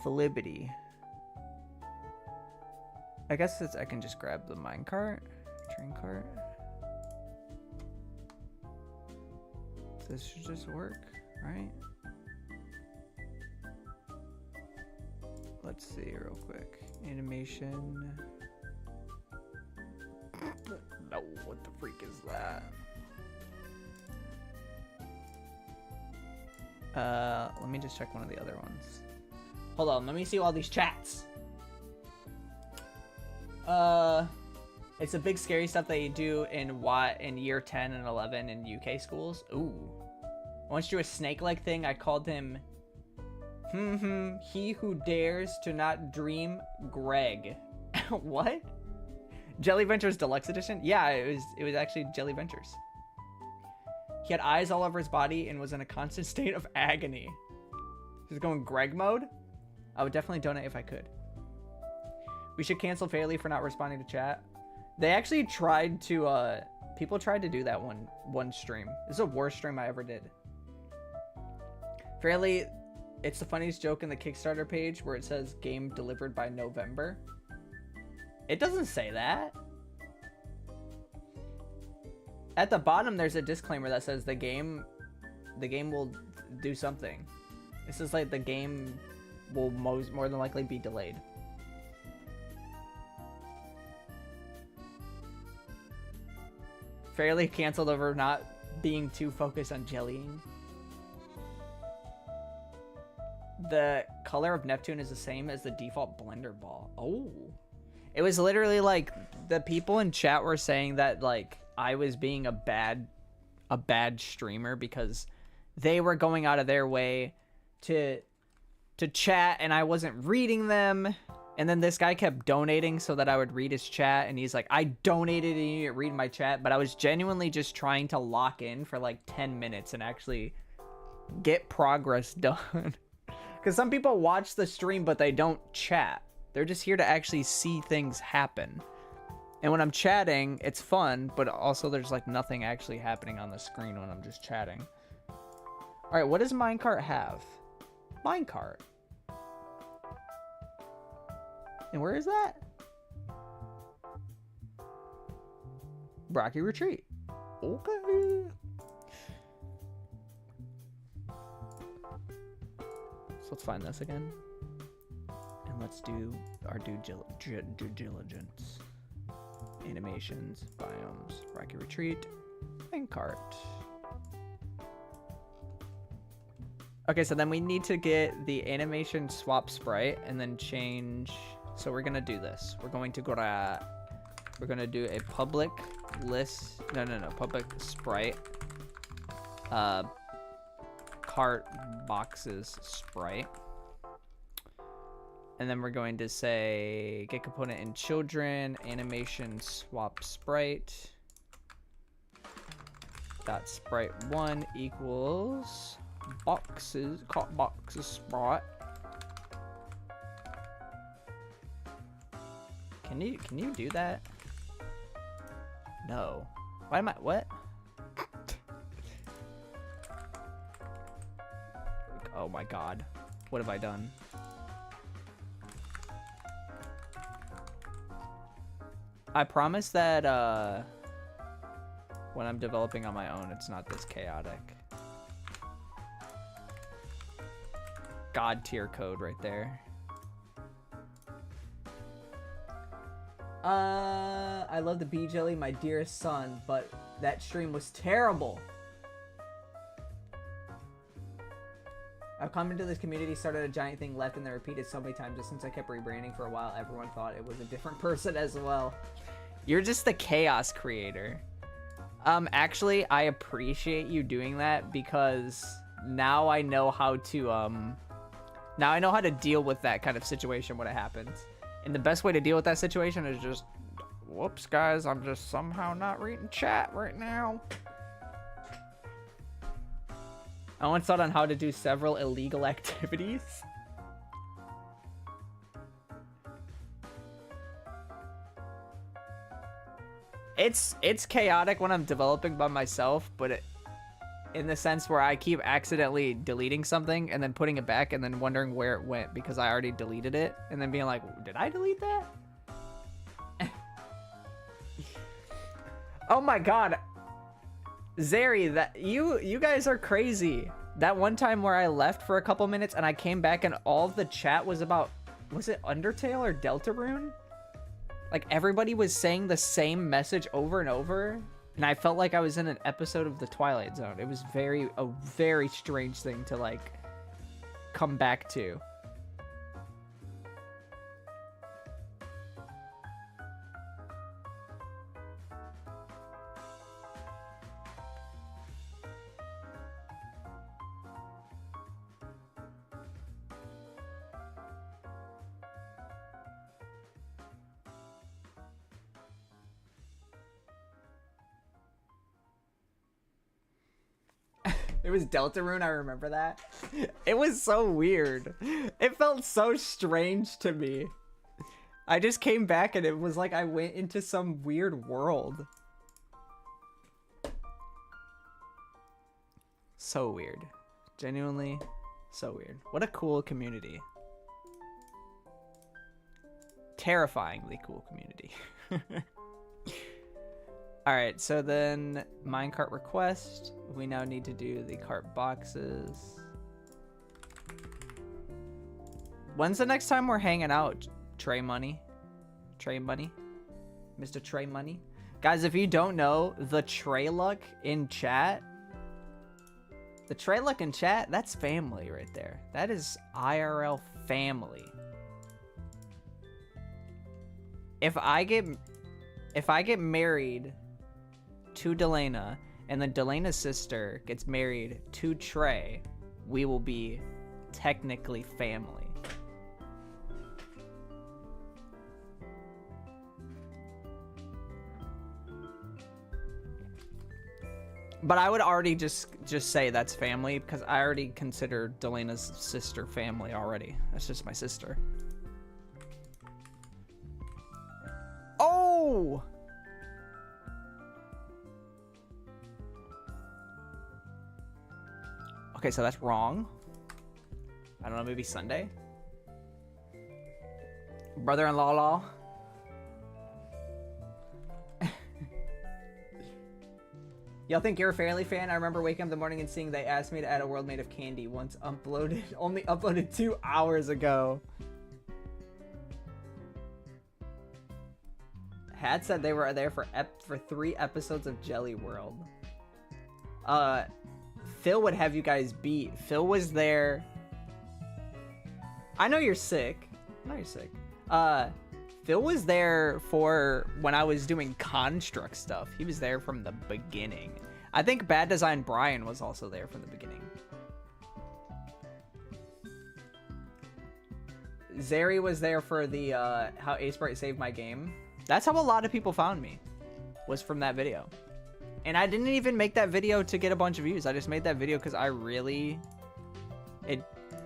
A: Flibbity. I guess I can just grab the minecart, train cart. This should just work, right? Let's see real quick. Animation. No, what the freak is that? Let me just check one of the other ones. Hold on, let me see all these chats. It's a big scary stuff that you do in year 10 and 11 in UK schools. Ooh. I once drew a snake-like thing. I called him he who dares to not dream Greg. What? Jelly Ventures Deluxe Edition? Yeah, it was actually Jelly Ventures. He had eyes all over his body and was in a constant state of agony. He's going Greg mode? I would definitely donate if I could. We should cancel Fairly for not responding to chat. They actually tried to, people tried to do that one stream. This is the worst stream I ever did. Fairly, it's the funniest joke in the Kickstarter page where it says game delivered by November. It doesn't say that. At the bottom, there's a disclaimer that says the game will do something. This is like the game will more than likely be delayed. Fairly canceled over not being too focused on jellying. the color of Neptune is the same as the default Blender ball. Oh. It was literally like the people in chat were saying that like I was being a bad streamer because they were going out of their way to chat and I wasn't reading them. And then this guy kept donating so that I would read his chat, and he's like, I donated and you didn't read my chat, but I was genuinely just trying to lock in for like 10 minutes and actually get progress done. Because some people watch the stream, but they don't chat. They're just here to actually see things happen. And when I'm chatting, it's fun, but also there's like nothing actually happening on the screen when I'm just chatting. All right, what does Minecart have? Minecart. And where is that? Rocky Retreat. Okay. So let's find this again. And let's do our due diligence. Animations, biomes, Rocky Retreat, and cart. Okay, so then we need to get the animation swap sprite and then change. So we're gonna do this. We're gonna do a public list. No, public sprite. Cart boxes sprite. And then we're going to say get component in children, animation swap sprite. Dot sprite 1 equals boxes, cart boxes sprite. Can you do that? No. Why am I, what? Oh my god. What have I done? I promise that when I'm developing on my own, it's not this chaotic. God tier code right there. I love the bee jelly, my dearest son, but that stream was terrible. I've come into this community, started a giant thing, left, and then repeated so many times. Just since I kept rebranding for a while, everyone thought it was a different person as well. You're just the chaos creator. Actually, I appreciate you doing that because now I know how to, deal with that kind of situation when it happens. And the best way to deal with that situation is just, whoops, guys, I'm just somehow not reading chat right now. I once thought on how to do several illegal activities. It's chaotic when I'm developing by myself, but in the sense where I keep accidentally deleting something and then putting it back and then wondering where it went because I already deleted it and then being like, did I delete that? Oh my god. Zeri, that you guys are crazy. That one time where I left for a couple minutes and I came back and all of the chat was about, was it Undertale or Deltarune? Like everybody was saying the same message over and over. And I felt like I was in an episode of The Twilight Zone. It was a very strange thing to like come back to. It was Deltarune, I remember that. It was so weird. It felt so strange to me. I just came back and it was like I went into some weird world. So weird. Genuinely, so weird. What a cool community. Terrifyingly cool community. Alright, so then minecart request. We now need to do the cart boxes. When's the next time we're hanging out, Trey Money? Trey Money? Mr. Trey Money? Guys, if you don't know, the Trey Luck in chat, The tray look in chat, that's family right there. That is IRL family. If I get married to Delana and then Delana's sister gets married to Trey, we will be technically family. But I would already just say that's family because I already consider Delana's sister family already. That's just my sister. Oh! Okay, so that's wrong. I don't know, maybe Sunday? Brother-in-law law. Y'all think you're a Fairly fan? I remember waking up in the morning and seeing they asked me to add a world made of candy once uploaded. Only uploaded 2 hours ago. Had said they were there for 3 episodes of Jelly World. Phil would have you guys beat. Phil was there. I know you're sick. I know you're sick. Phil was there for when I was doing construct stuff. He was there from the beginning. I think Bad Design Brian was also there from the beginning. Zeri was there for the how Ace Bright saved my game. That's how a lot of people found me, was from that video. And I didn't even make that video to get a bunch of views. I just made that video because I really...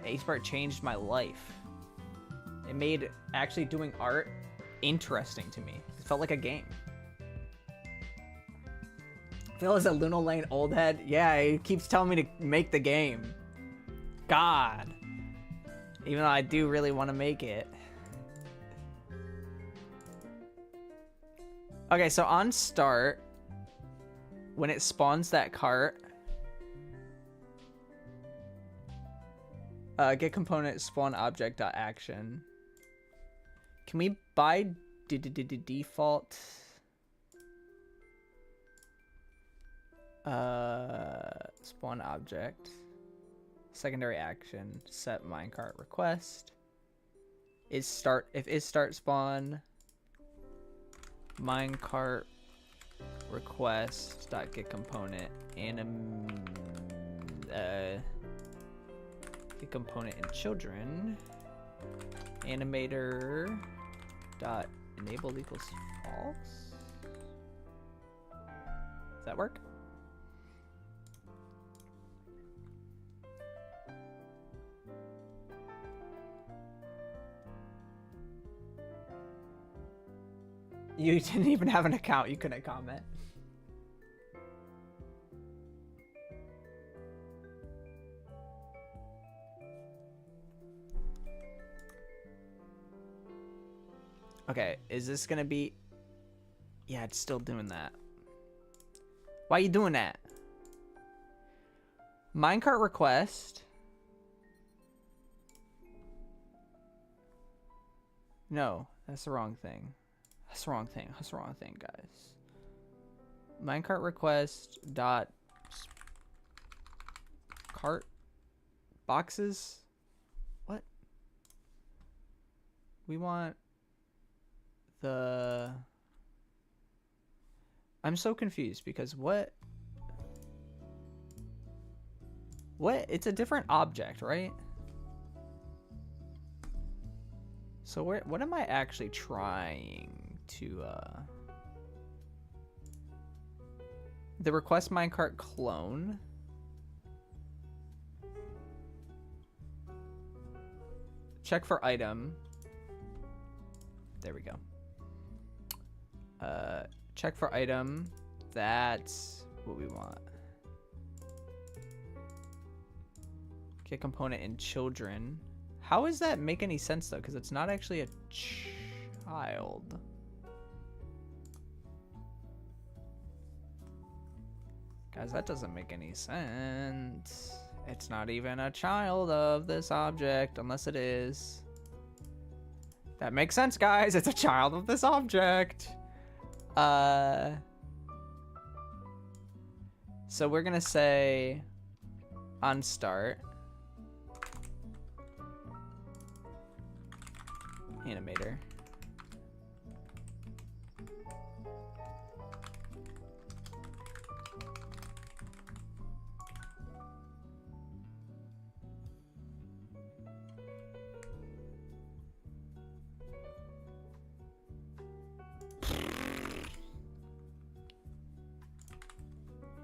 A: Ace Bright changed my life. It made actually doing art interesting to me. It felt like a game. Phil is a Luno Lane old head. Yeah, he keeps telling me to make the game. God. Even though I do really want to make it. Okay, so on start, when it spawns that cart, get component spawn object dot action. Can we buy default? Spawn object. Secondary action. Set minecart request. If is start spawn minecart request dot get component get component in children animator dot enabled equals false. Does that work? You didn't even have an account, you couldn't comment. Okay, is this gonna be... Yeah, it's still doing that. Why are you doing that? Minecart request. No, that's the wrong thing. That's the wrong thing. That's the wrong thing, guys. Minecart request dot cart boxes. What? We want the... I'm so confused because what? It's a different object, right? So what am I actually trying to the request minecart clone? Check for item. There we go. Check for item. That's what we want. Get component in children. How does that make any sense though? Because it's not actually a child. Guys, that doesn't make any sense. It's not even a child of this object unless it is. That makes sense, guys. It's a child of this object. So we're gonna say on start. Animator.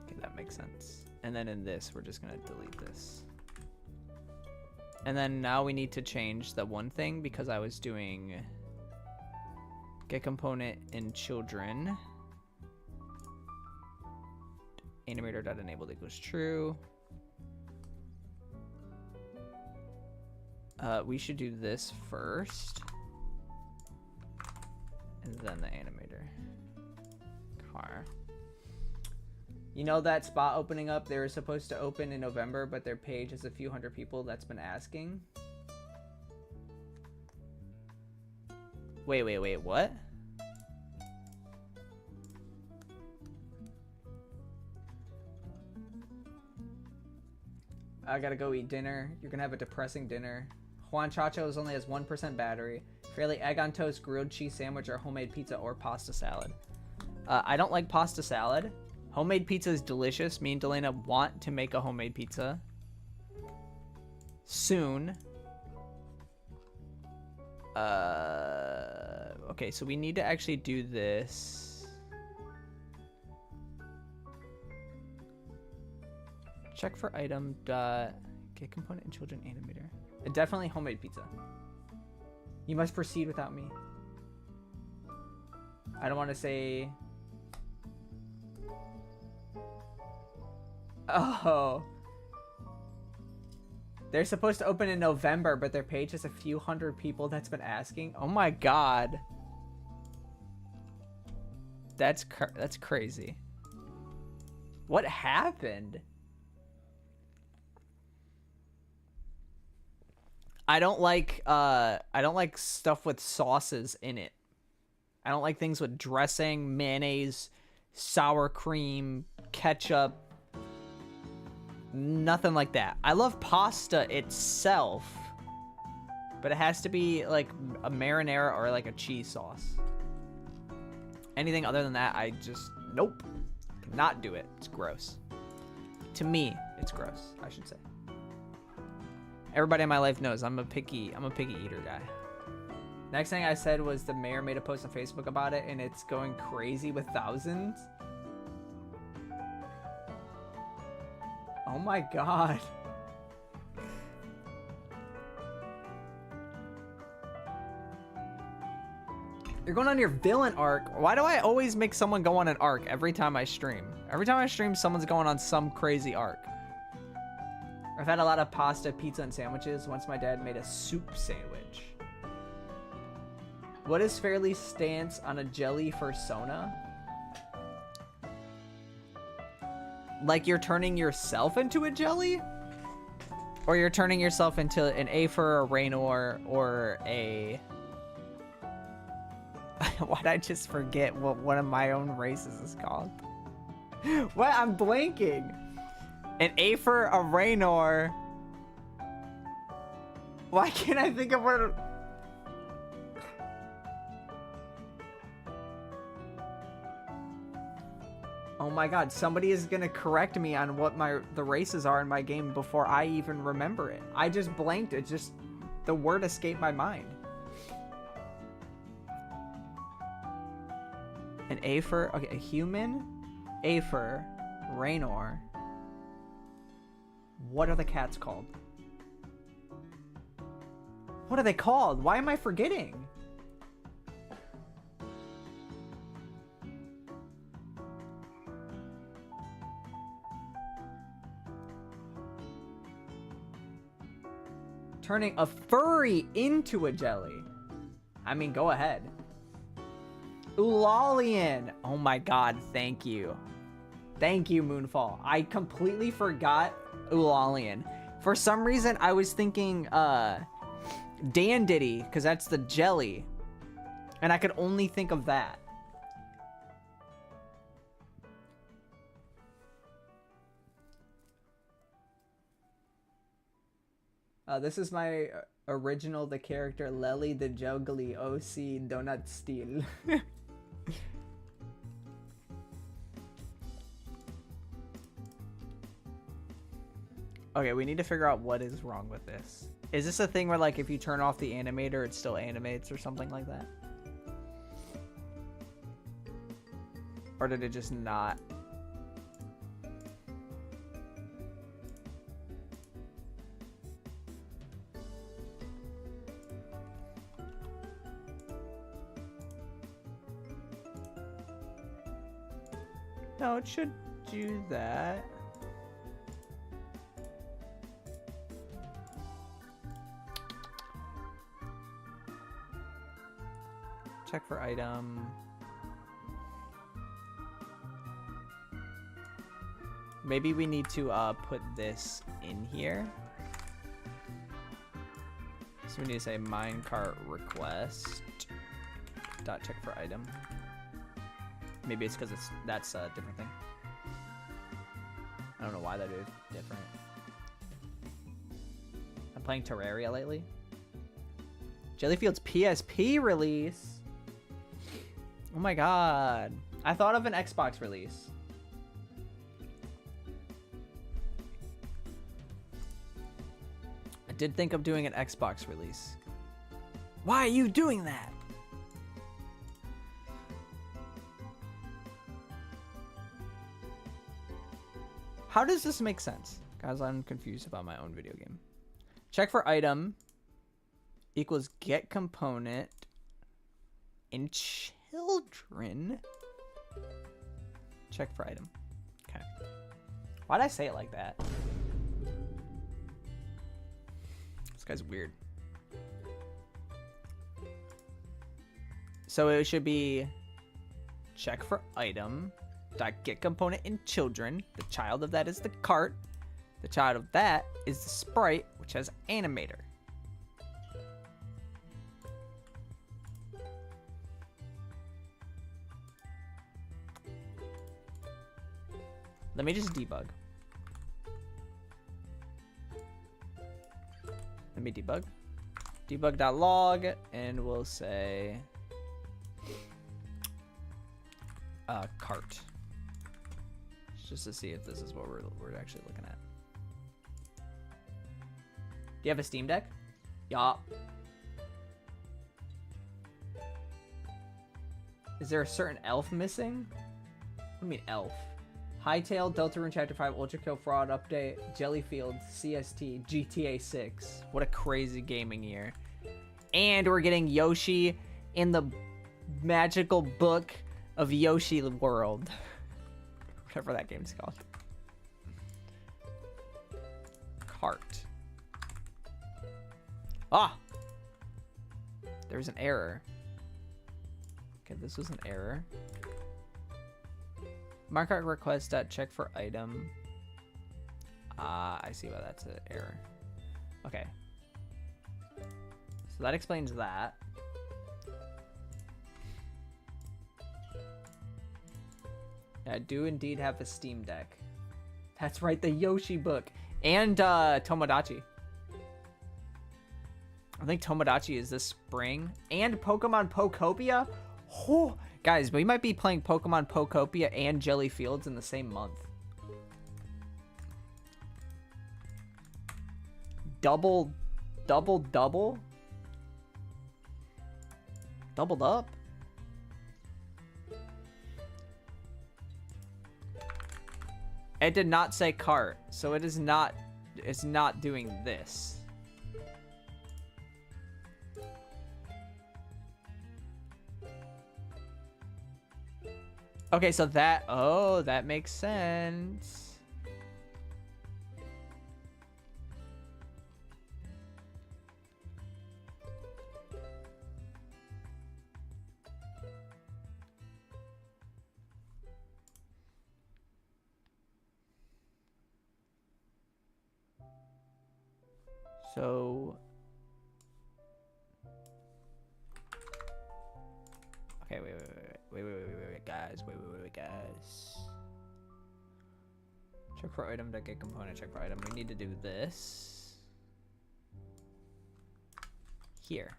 A: Okay, that makes sense. And then in this, we're just gonna delete this. And then now we need to change the one thing because I was doing get component in children. Animator.enabled equals true. We should do this first. And then the animator. Car. You know that spot opening up? They were supposed to open in November, but their page has a few hundred people that's been asking. Wait, what? I gotta go eat dinner. You're gonna have a depressing dinner. Juan Chacho's only has 1% battery. Fairly egg on toast, grilled cheese sandwich, or homemade pizza or pasta salad. I don't like pasta salad. Homemade pizza is delicious. Me and Delana want to make a homemade pizza soon. Okay, so we need to actually do this. Check for item dot get component in children animator. Definitely homemade pizza. You must proceed without me. I don't want to say. Oh. They're supposed to open in November, but their page has a few hundred people that's been asking. Oh my god. That's crazy. What happened? I don't like stuff with sauces in it. I don't like things with dressing, mayonnaise, sour cream, ketchup. Nothing like that. I love pasta itself, but it has to be like a marinara or like a cheese sauce. Anything other than that, I just nope. Cannot do it. It's gross. To me, it's gross, I should say. Everybody in my life knows I'm a picky eater guy. Next thing I said was the mayor made a post on Facebook about it and it's going crazy with thousands. Oh my god. You're going on your villain arc. Why do I always make someone go on an arc every time I stream? Every time I stream, someone's going on some crazy arc. I've had a lot of pasta, pizza, and sandwiches. Once my dad made a soup sandwich. What is Fairly's stance on a jelly persona? Like you're turning yourself into a jelly? Or you're turning yourself into an Afer, a Raynor, or a... Why'd I just forget what one of my own races is called? What? I'm blanking. An Afer, a Raynor. Why can't I think of what... Oh my god, somebody is gonna correct me on what the races are in my game before I even remember it. I just blanked it, just the word escaped my mind. An Afer, okay, a human, Afer, Raynor. What are the cats called? What are they called? Why am I forgetting? Turning a furry into a jelly. I mean, go ahead. Ulalian. Oh my god, thank you. Thank you, Moonfall. I completely forgot Ulalian. For some reason, I was thinking Dandiddy, because that's the jelly. And I could only think of that. This is my original, the character Lely the Juggly OC Donut Steel. Okay, we need to figure out what is wrong with this. Is this a thing where, like, if you turn off the animator, it still animates or something like that? Or did it just not? No, it should do that. Check for item. Maybe we need to put this in here. So we need to say minecart request dot check for item. Maybe it's because that's a different thing. I don't know why that is different. I'm playing Terraria lately. Jellyfield's PSP release. Oh my god. I thought of an Xbox release. I did think of doing an Xbox release. Why are you doing that? How does this make sense? Guys, I'm confused about my own video game. Check for item equals get component in children. Check for item. Okay. Why'd I say it like that? This guy's weird. So it should be check for item dot get component in children. The child of that is the cart. The child of that is the sprite, which has animator. Let me just debug. Let me debug. Debug.log, and we'll say cart. Just to see if this is what we're actually looking at. Do you have a Steam Deck? Yeah. Is there a certain elf missing? What do you mean elf? Hightail, Deltarune Chapter 5, Ultra Kill Fraud Update, Jellyfield, CST, GTA 6. What a crazy gaming year. And we're getting Yoshi in the magical book of Yoshi World. Whatever that game's called. Cart. Ah! There's an error. Okay, this was an error. Minecart request check for item. I see why that's an error. Okay. So that explains that. I do indeed have a Steam Deck. That's right, the Yoshi book. And Tomodachi. I think Tomodachi is this spring. And Pokemon Pokopia. Oh, guys, we might be playing Pokemon Pokopia and Jellyfields in the same month. Doubled up? It did not say cart, so it's not doing this. Okay, so that makes sense. So, okay, wait, guys, wait, guys. Check for item to get component. Check for item. We need to do this. here.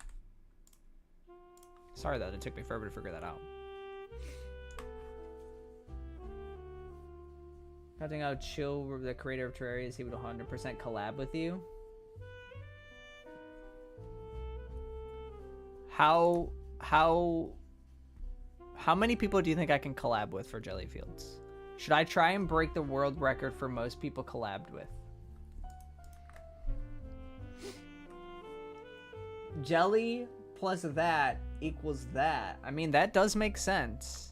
A: Sorry that it took me forever to figure that out. I think how chill the creator of Terraria is, he would 100% collab with you. How many people do you think I can collab with for Jellyfields? Should I try and break the world record for most people collabed with? Jelly plus that equals that. I mean, that does make sense.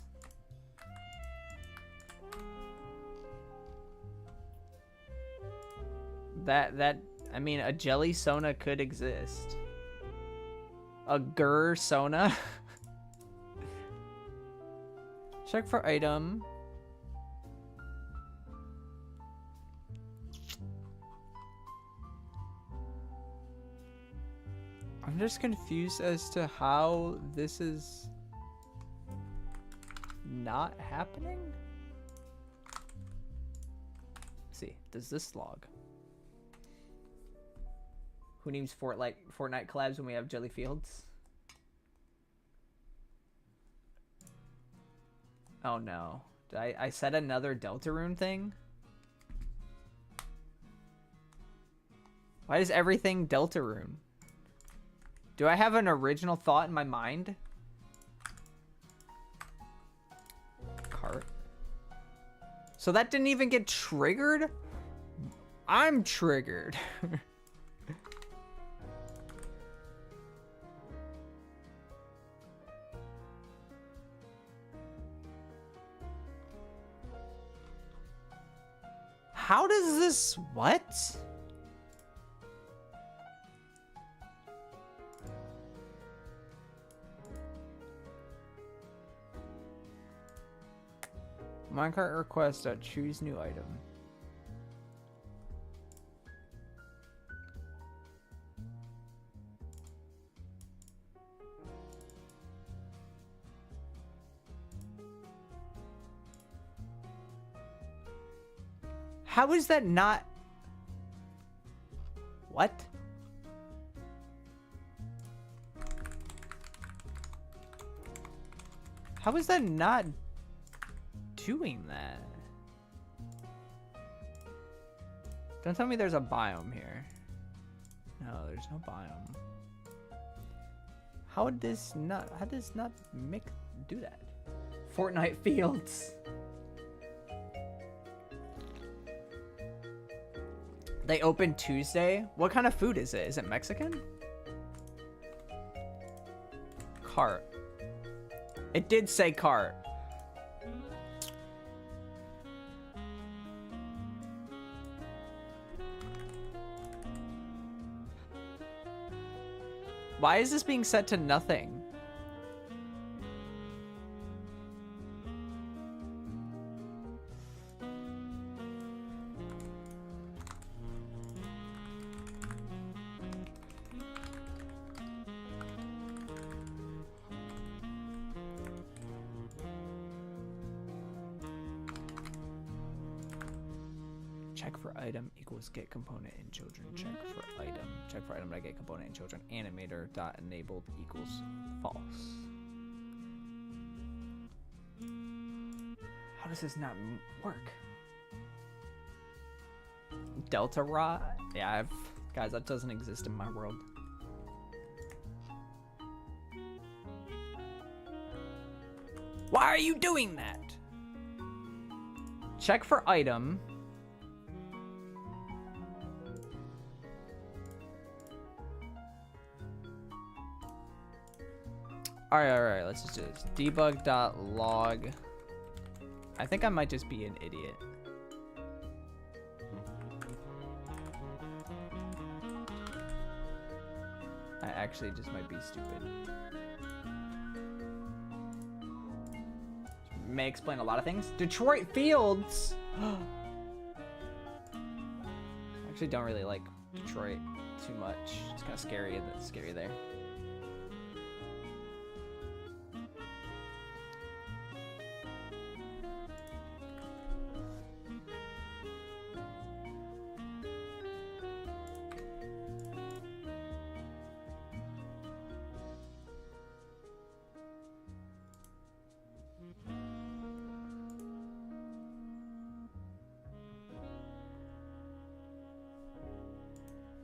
A: I mean, a jelly Sona could exist. A Gur Sona. Check for item. I'm just confused as to how this is not happening. Let's see, does this log? Who needs Fortnite collabs when we have Jelly Fields? Oh no. Did I said another Deltarune thing? Why is everything Deltarune? Do I have an original thought in my mind? Cart. So that didn't even get triggered? I'm triggered. How does this... What? Minecart request choose new item. How is that not... What? How is that not doing that? Don't tell me there's a biome here. No, there's no biome. How did this not do that? Fortnite fields. They open Tuesday? What kind of food is it? Is it Mexican? Cart. It did say cart. Why is this being set to nothing? Check for item equals get component in children. Check for item. Check for item dot get component in children. Animator dot enabled equals false. How does this not work? Delta rot? Yeah, guys, that doesn't exist in my world. Why are you doing that? Check for item. Alright, let's just do this. Debug.log. I think I might just be an idiot. I actually just might be stupid. May explain a lot of things. Detroit Fields! I actually don't really like Detroit too much. It's kind of scary. That's scary there.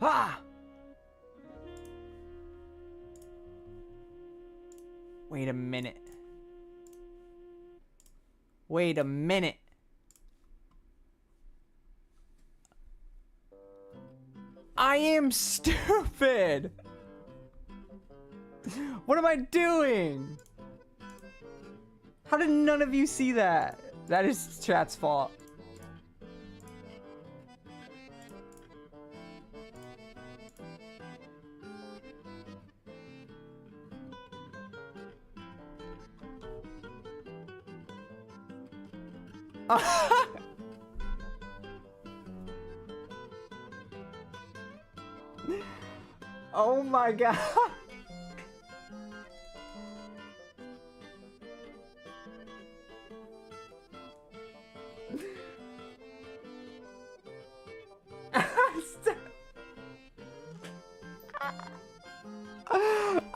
A: Ah! Wait a minute. Wait a minute. I am stupid. What am I doing? How did none of you see that? That is chat's fault. Oh my god.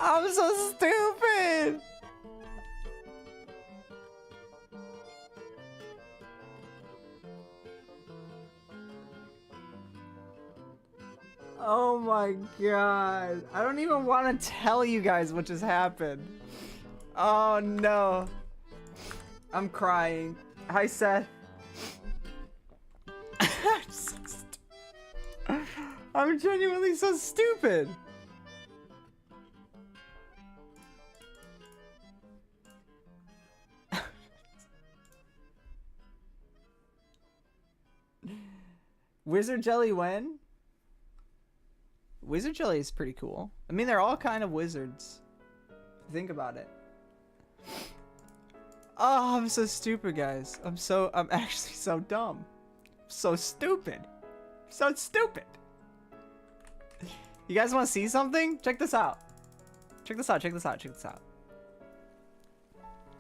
A: I'm so stupid. Oh my god. I don't even want to tell you guys what just happened. Oh no. I'm crying. Hi, Seth. I'm genuinely so stupid. Wizard Jelly when? Wizard Jelly is pretty cool. I mean, they're all kind of wizards. Think about it. Oh, I'm so stupid, guys. I'm actually so dumb. So stupid. So stupid. You guys want to see something? Check this out. Check this out, check this out, check this out.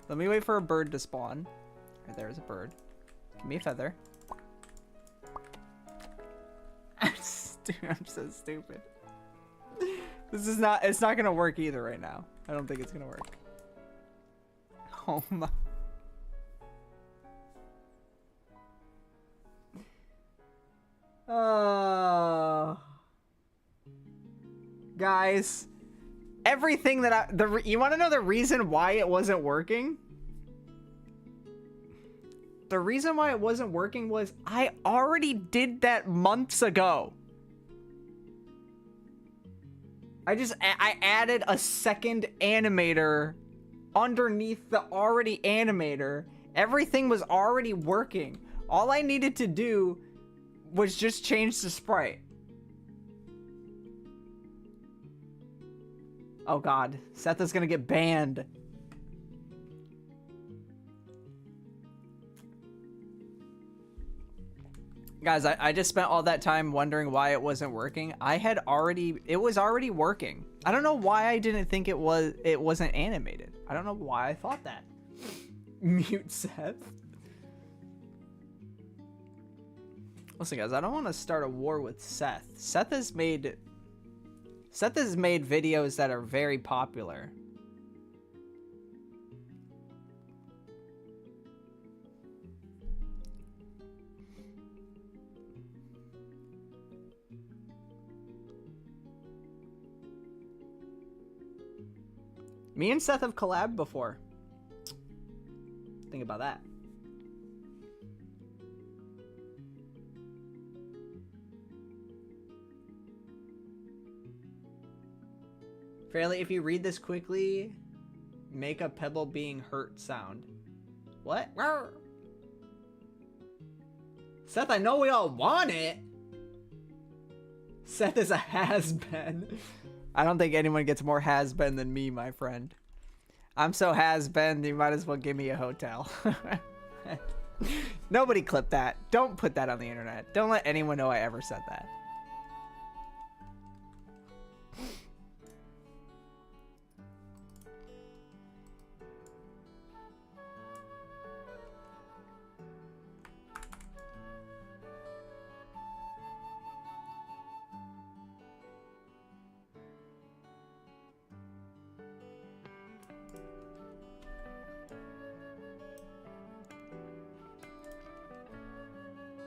A: Let me wait for a bird to spawn. Right, there's a bird. Give me a feather. I'm so stupid. This is not, it's not gonna work either right now. I don't think it's gonna work. Oh my. Guys, everything that you want to know the reason why it wasn't working? The reason why it wasn't working was I already did that months ago. I added a second animator underneath the already animator. Everything was already working. All I needed to do was just change the sprite. Oh god, Seth is gonna get banned. Guys, I just spent all that time wondering why it wasn't working. It was already working. I don't know why I didn't think it wasn't animated. I don't know why I thought that. Mute Seth. Listen, guys, I don't want to start a war with Seth. Seth has made videos that are very popular. Me and Seth have collabed before. Think about that. Fairly, if you read this quickly, make a pebble being hurt sound. What? Seth, I know we all want it. Seth is a has-been. I don't think anyone gets more has-been than me, my friend. I'm so has-been, you might as well give me a hotel. Nobody clip that. Don't put that on the internet. Don't let anyone know I ever said that.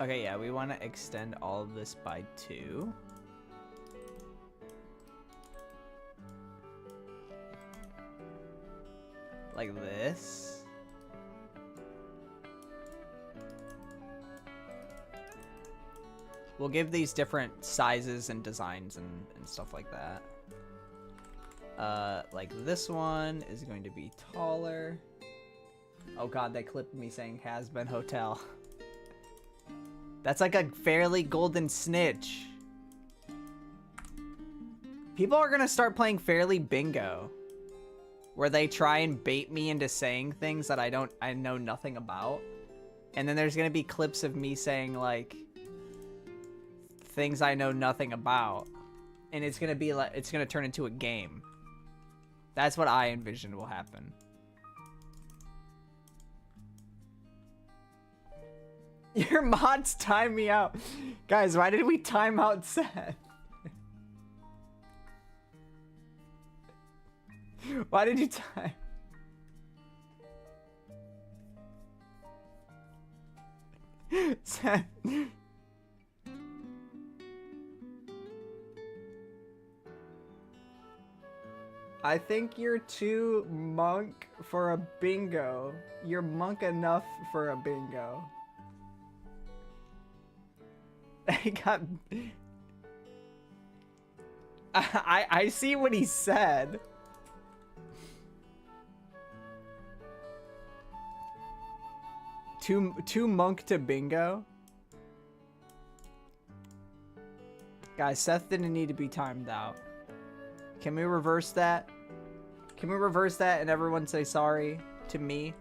A: Okay, yeah, we want to extend all of this by 2. Like this. We'll give these different sizes and designs and stuff like that. Like this one is going to be taller. Oh god, they clipped me saying has been hotel. That's like a fairly golden snitch. People are gonna start playing Fairly Bingo, where they try and bait me into saying things that I know nothing about. And then there's gonna be clips of me saying like things I know nothing about. And it's gonna be like, it's gonna turn into a game. That's what I envision will happen. Your mods time me out. Guys, why did we time out Seth? Why did you time? Seth. I think you're too monk for a bingo. You're monk enough for a bingo. I got... I see what he said. Too monk to bingo? Guys, Seth didn't need to be timed out. Can we reverse that? Can we reverse that and everyone say sorry to me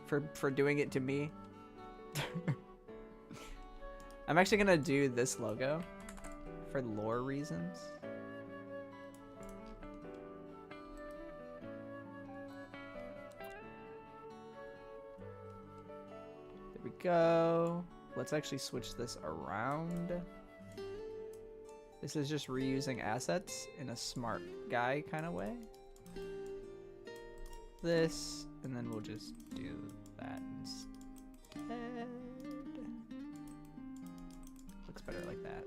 A: for doing it to me? I'm actually gonna do this logo for lore reasons. There we go. Let's actually switch this around. This is just reusing assets in a smart guy kind of way. This, and then we'll just do that instead. Looks better like that.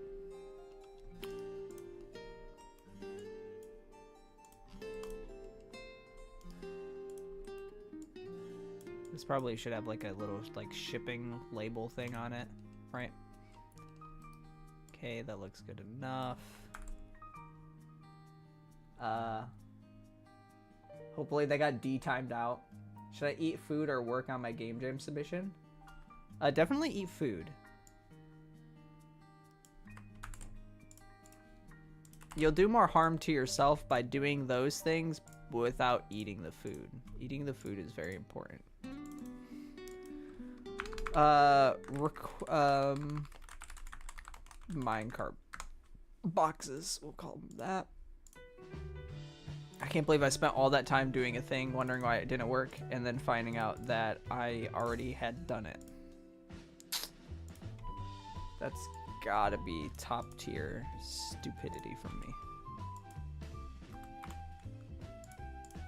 A: This probably should have like a little like shipping label thing on it, right? Okay, that looks good enough. Hopefully they got D-timed out. Should I eat food or work on my game jam submission? Definitely eat food. You'll do more harm to yourself by doing those things without eating the food. Eating the food is very important. Minecart boxes, we'll call them that. I can't believe I spent all that time doing a thing, wondering why it didn't work, and then finding out that I already had done it. That's gotta be top tier stupidity from me.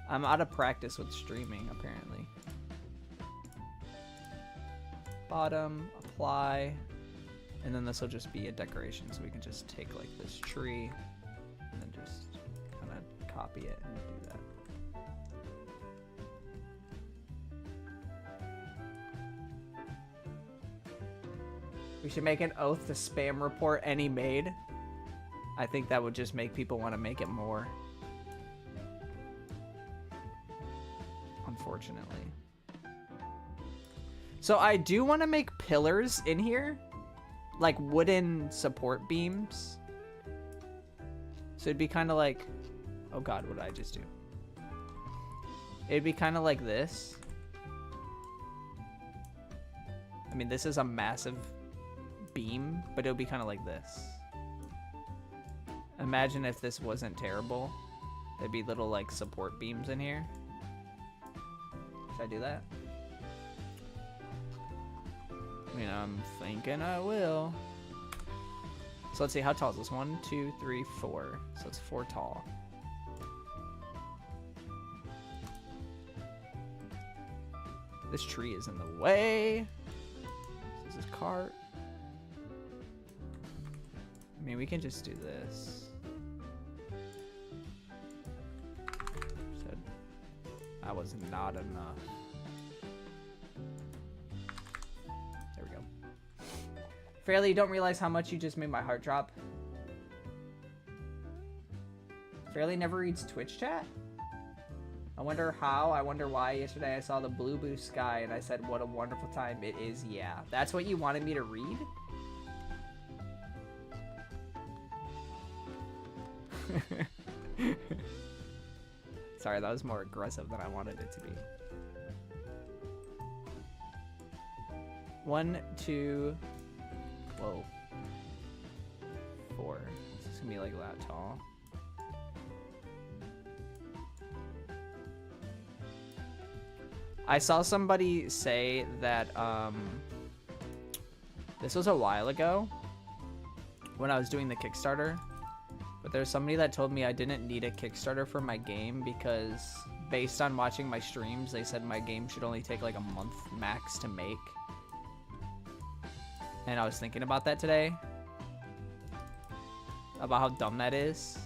A: I'm out of practice with streaming, apparently. Bottom, apply, and then this will just be a decoration, so we can just take like this tree and then just kind of copy it and do that. We should make an oath to spam report any maid. I think that would just make people want to make it more. Unfortunately. So I do want to make pillars in here. Like wooden support beams. So it'd be kind of like... Oh god, what did I just do? It'd be kind of like this. I mean, this is a massive beam, but it would be kind of like this. Imagine if this wasn't terrible. There'd be little like support beams in here. Should I do that? I mean, I'm thinking I will. So let's see, how tall is this? 1, 2, 3, 4. So it's 4 tall. This tree is in the way. This is cart. I mean, we can just do this. So, That was not enough. There we go. Fairly, you don't realize how much you just made my heart drop. Fairly never reads Twitch chat? I wonder how, I wonder why. Yesterday I saw the blue sky and I said, what a wonderful time it is. Yeah, that's what you wanted me to read? Sorry, that was more aggressive than I wanted it to be. 1, 2, whoa, 4. This is gonna be like that tall. I saw somebody say that this was a while ago when I was doing the Kickstarter, but there's somebody that told me I didn't need a Kickstarter for my game because based on watching my streams, they said my game should only take like a month max to make. And I was thinking about that today, about how dumb that is.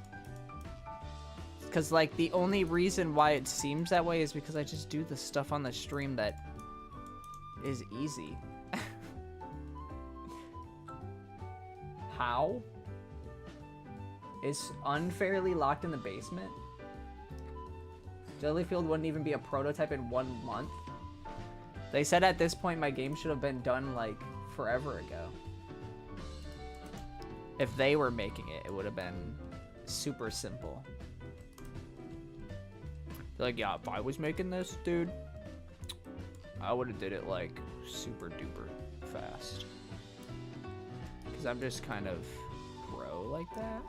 A: Because, like, the only reason why it seems that way is because I just do the stuff on the stream that is easy. How? Is unfairly locked in the basement? Jellyfield wouldn't even be a prototype in 1 month. They said at this point my game should have been done, like, forever ago. If they were making it, it would have been super simple. They're like, yeah, if I was making this, dude, I would have did it like super duper fast. Because I'm just kind of pro like that.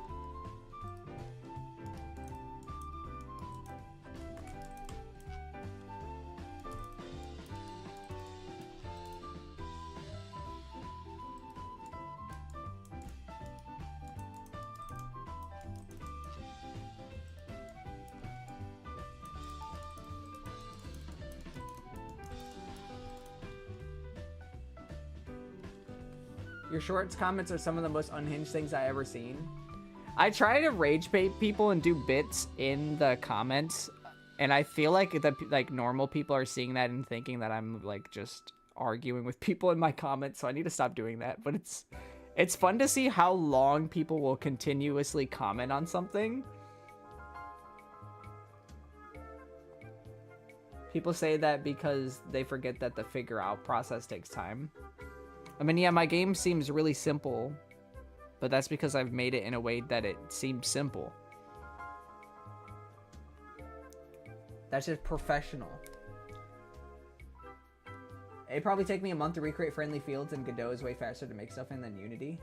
A: Your shorts comments are some of the most unhinged things I ever seen. I try to rage bait people and do bits in the comments, and I feel like normal people are seeing that and thinking that I'm like just arguing with people in my comments, so I need to stop doing that. But it's fun to see how long people will continuously comment on something. People say that because they forget that the figure out process takes time. I mean, yeah, my game seems really simple, but that's because I've made it in a way that it seems simple. That's just professional. It'd probably take me a month to recreate friendly fields, and Godot is way faster to make stuff in than Unity.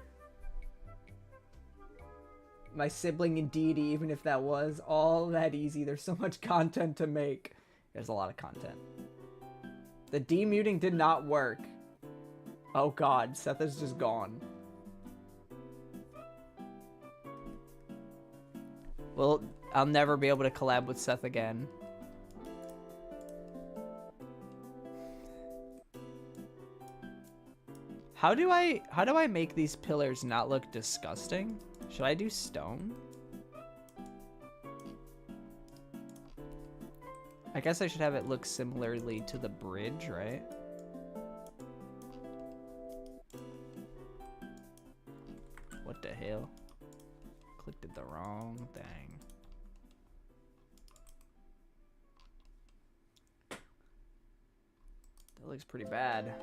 A: My sibling in Deity, even if that was all that easy, there's so much content to make. There's a lot of content. The demuting did not work. Oh god, Seth is just gone. Well, I'll never be able to collab with Seth again. How do I make these pillars not look disgusting? Should I do stone? I guess I should have it look similarly to the bridge, right? What the hell? Clicked it the wrong thing. That looks pretty bad.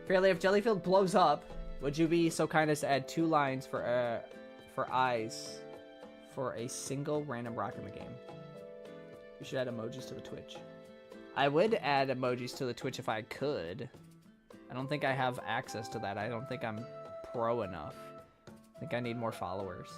A: Fairly, if Jellyfield blows up, would you be so kind as to add 2 lines for eyes for a single random rock in the game? You should add emojis to the Twitch. I would add emojis to the Twitch if I could. I don't think I have access to that. I don't think I'm pro enough. I think I need more followers.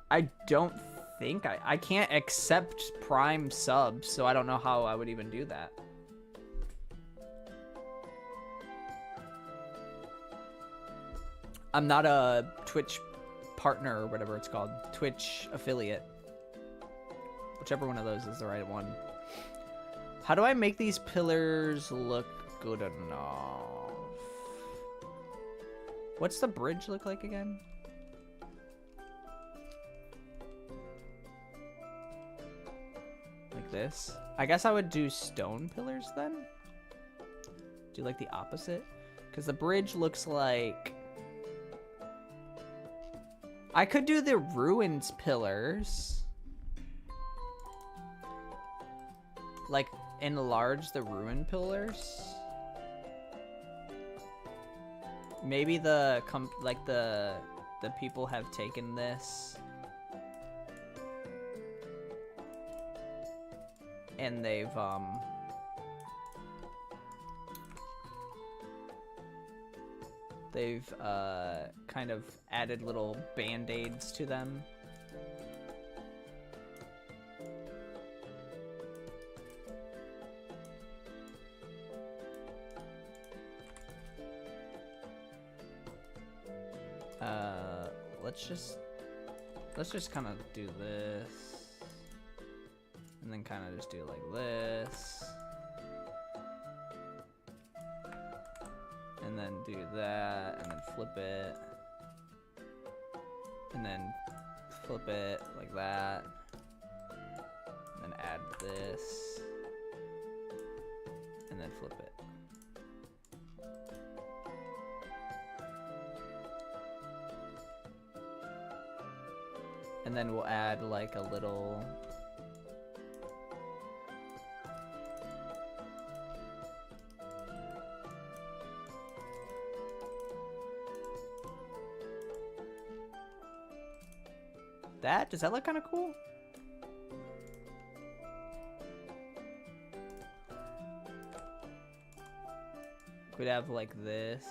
A: I don't think I can't accept Prime subs, so I don't know how I would even do that. I'm not a Twitch partner or whatever it's called. Twitch affiliate. Whichever one of those is the right one. How do I make these pillars look good enough. What's the bridge look like again? Like this? I guess I would do stone pillars then? Do like the opposite? Because the bridge looks like... I could do the ruins pillars. Like, enlarge the ruin pillars. Maybe the people have taken this and they've kind of added little band-aids to them. Let's just kind of do this, and then kind of just do like this, and then do that, and then flip it, and then flip it like that, and then add this, and then flip it. And then we'll add like a little... Does that look kind of cool? We'd have like this.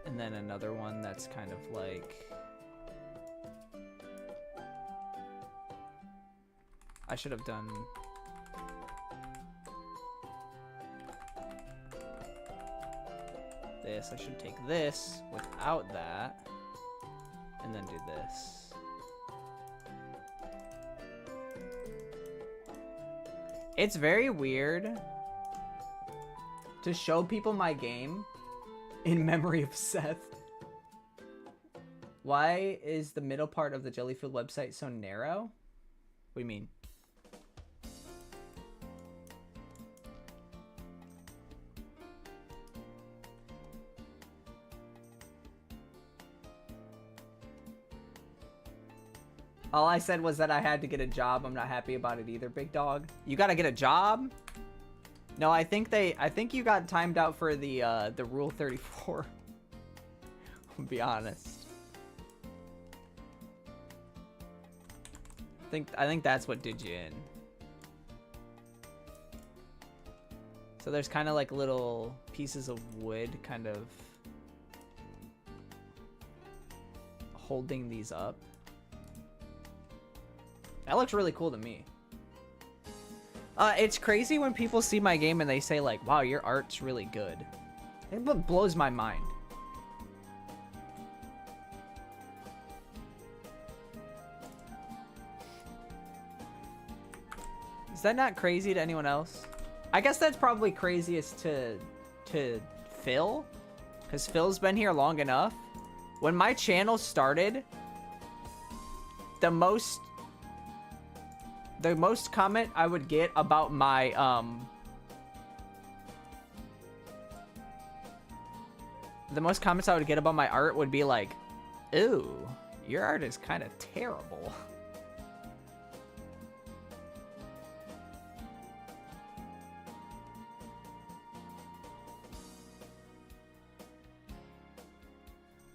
A: And then another one that's kind of like... I should have done... this. I should take this without that. And then do this. It's very weird to show people my game in memory of Seth. Why is the middle part of the Jellyfield website so narrow? What do you mean? All I said was that I had to get a job. I'm not happy about it either, big dog. You gotta get a job? No, I think you got timed out for the Rule 34. I'll be honest. I think that's what did you in. So there's kind of like little pieces of wood kind of holding these up. That looks really cool to me. It's crazy when people see my game and they say like, wow, your art's really good. It blows my mind. Is that not crazy to anyone else? I guess that's probably craziest to Phil, because Phil's been here long enough. When my channel started, the most comment I would get about my the most comments I would get about my art would be like, "Ooh, your art is kind of terrible."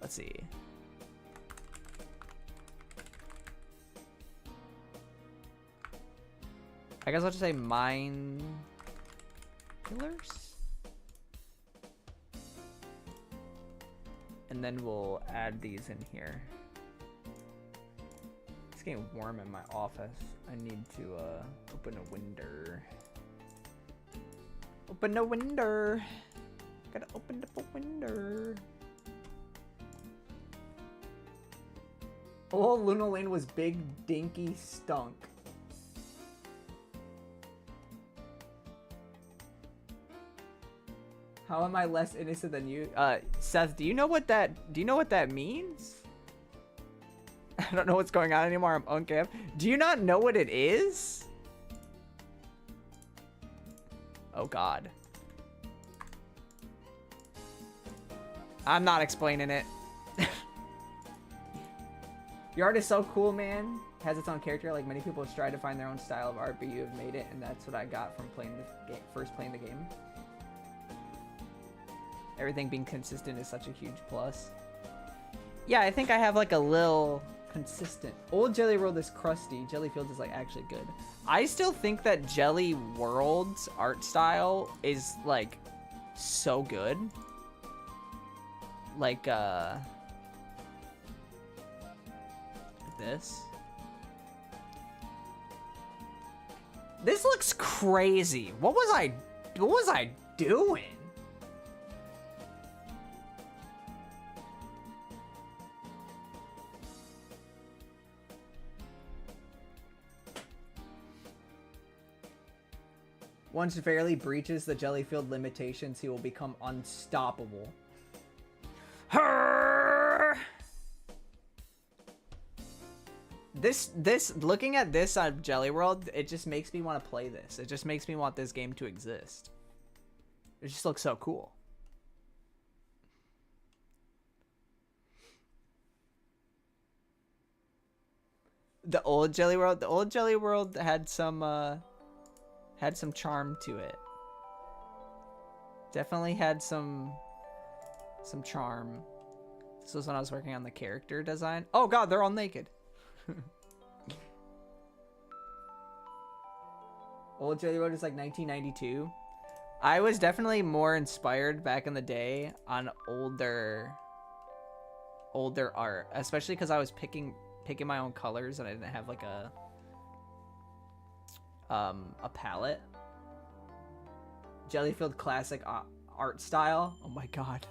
A: Let's see. I guess I'll just say mine pillars. And then we'll add these in here. It's getting warm in my office. I need to open a window. Open a window. Gotta open up a window. Oh, Luna Lane was big, dinky, stunk. How am I less innocent than you? Seth, do you know what that means? I don't know what's going on anymore. I'm on cam. Do you not know what it is? Oh God. I'm not explaining it. Your art is so cool, man. Has its own character. Like many people try to find their own style of art, but you have made it, and that's what I got from playing the game, first playing the game. Everything being consistent is such a huge plus. Yeah, I think I have like a little consistent. Old Jelly World is crusty. Jelly Fields is like actually good. I still think that Jelly World's art style is like so good. Like this. This looks crazy. What was I doing? Once Fairly breaches the Jellyfield limitations, he will become unstoppable. This looking at this on Jelly World, it just makes me want to play this. It just makes me want this game to exist. It just looks so cool. The old Jelly World had some charm to it. Definitely had some charm. This was when I was working on the character design. Oh God, they're all naked. Old Jelly Road is like 1992. I was definitely more inspired back in the day on older art, especially because I was picking my own colors and I didn't have like a palette. Jellyfield classic art style. Oh my God.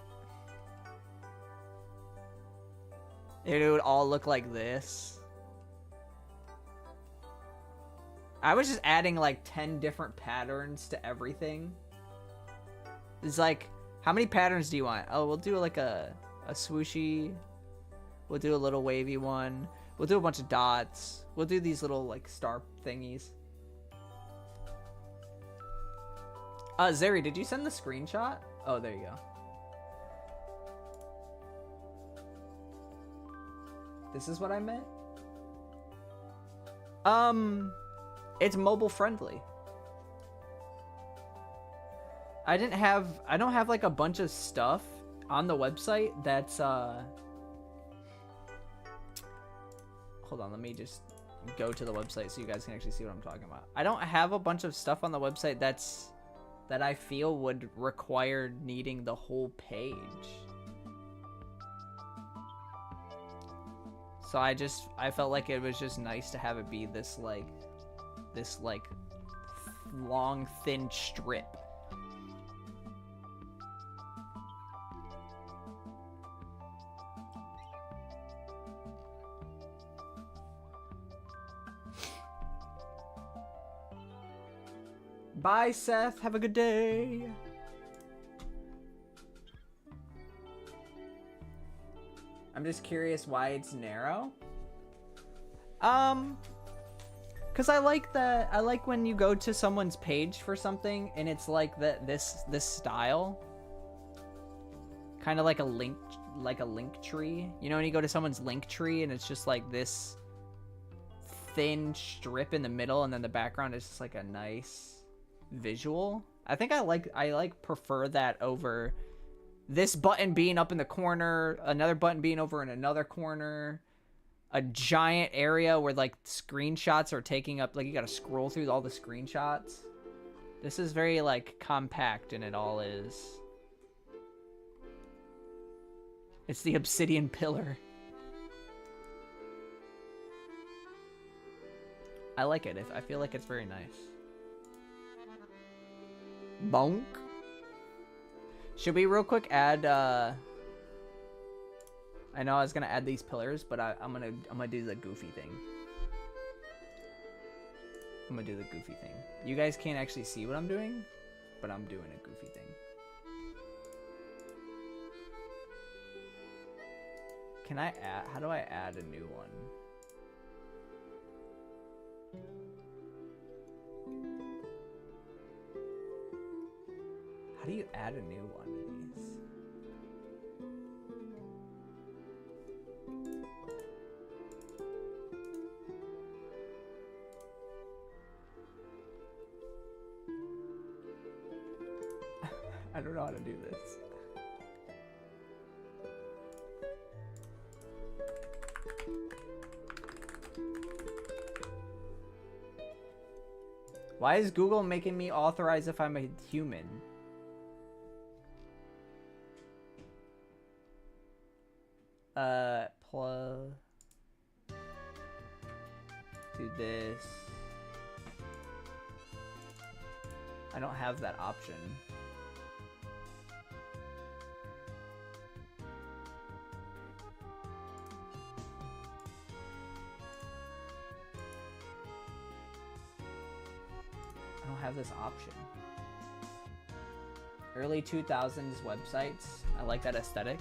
A: It would all look like this. I was just adding like 10 different patterns to everything. It's like, how many patterns do you want? Oh, we'll do like a swooshy. We'll do a little wavy one. We'll do a bunch of dots. We'll do these little like star thingies. Zeri, did you send the screenshot? Oh, there you go. This is what I meant? It's mobile friendly. I don't have like a bunch of stuff on the website that's hold on, let me just go to the website so you guys can actually see what I'm talking about. I don't have a bunch of stuff on the website that I feel would require needing the whole page. So I felt like it was just nice to have it be this long thin strip. Bye, Seth. Have a good day. I'm just curious why it's narrow. Cause I like when you go to someone's page for something and it's like this style. Kind of like a link tree. You know, when you go to someone's link tree and it's just like this thin strip in the middle and then the background is just like a nice visual. I think I prefer that over this button being up in the corner, another button being over in another corner, a giant area where like screenshots are taking up, like you gotta scroll through all the screenshots. This is very like compact and it all is. It's the obsidian pillar. I like it. I feel like it's very nice. Bonk. Should we real quick add I know I was gonna add these pillars, but I'm gonna do the goofy thing. I'm gonna do the goofy thing. You guys can't actually see what I'm doing, but I'm doing a goofy thing. Can I add? How do I add a new one? How do you add a new one of these? I don't know how to do this. Why is Google making me authorize if I'm a human? Plug. Do this. I don't have that option. I don't have this option. Early 2000s websites. I like that aesthetic.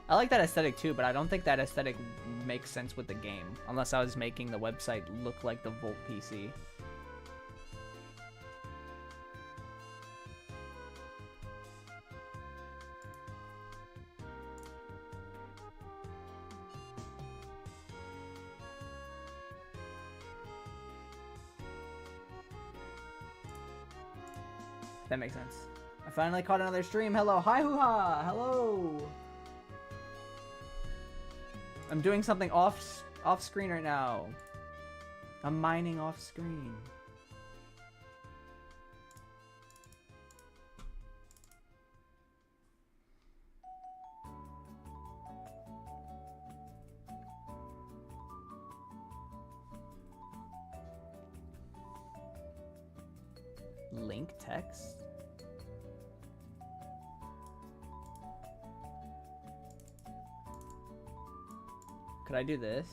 A: I like that aesthetic too, but I don't think that aesthetic makes sense with the game. Unless I was making the website look like the Volt PC. That makes sense. I finally caught another stream. Hello. Hi, hoo-ha. Hello. I'm doing something off screen right now. I'm mining off screen. Link text? Could I do this?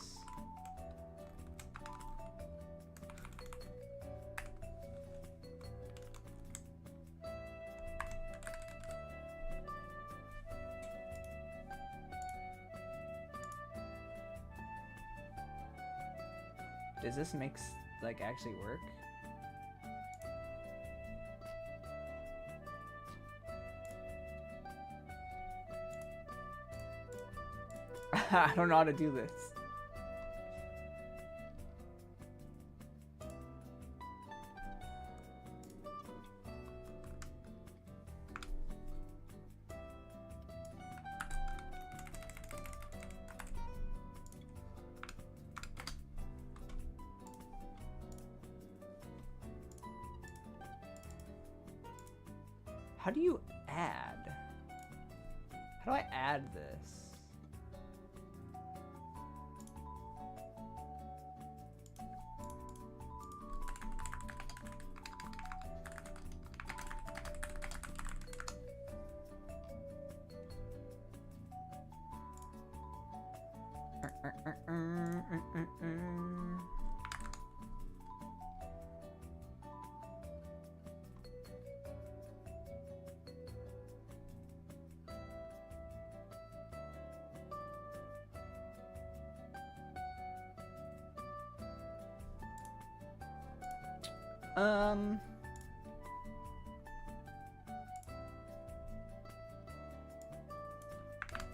A: Does this make like actually work? I don't know how to do this. How do you add? How do I add this?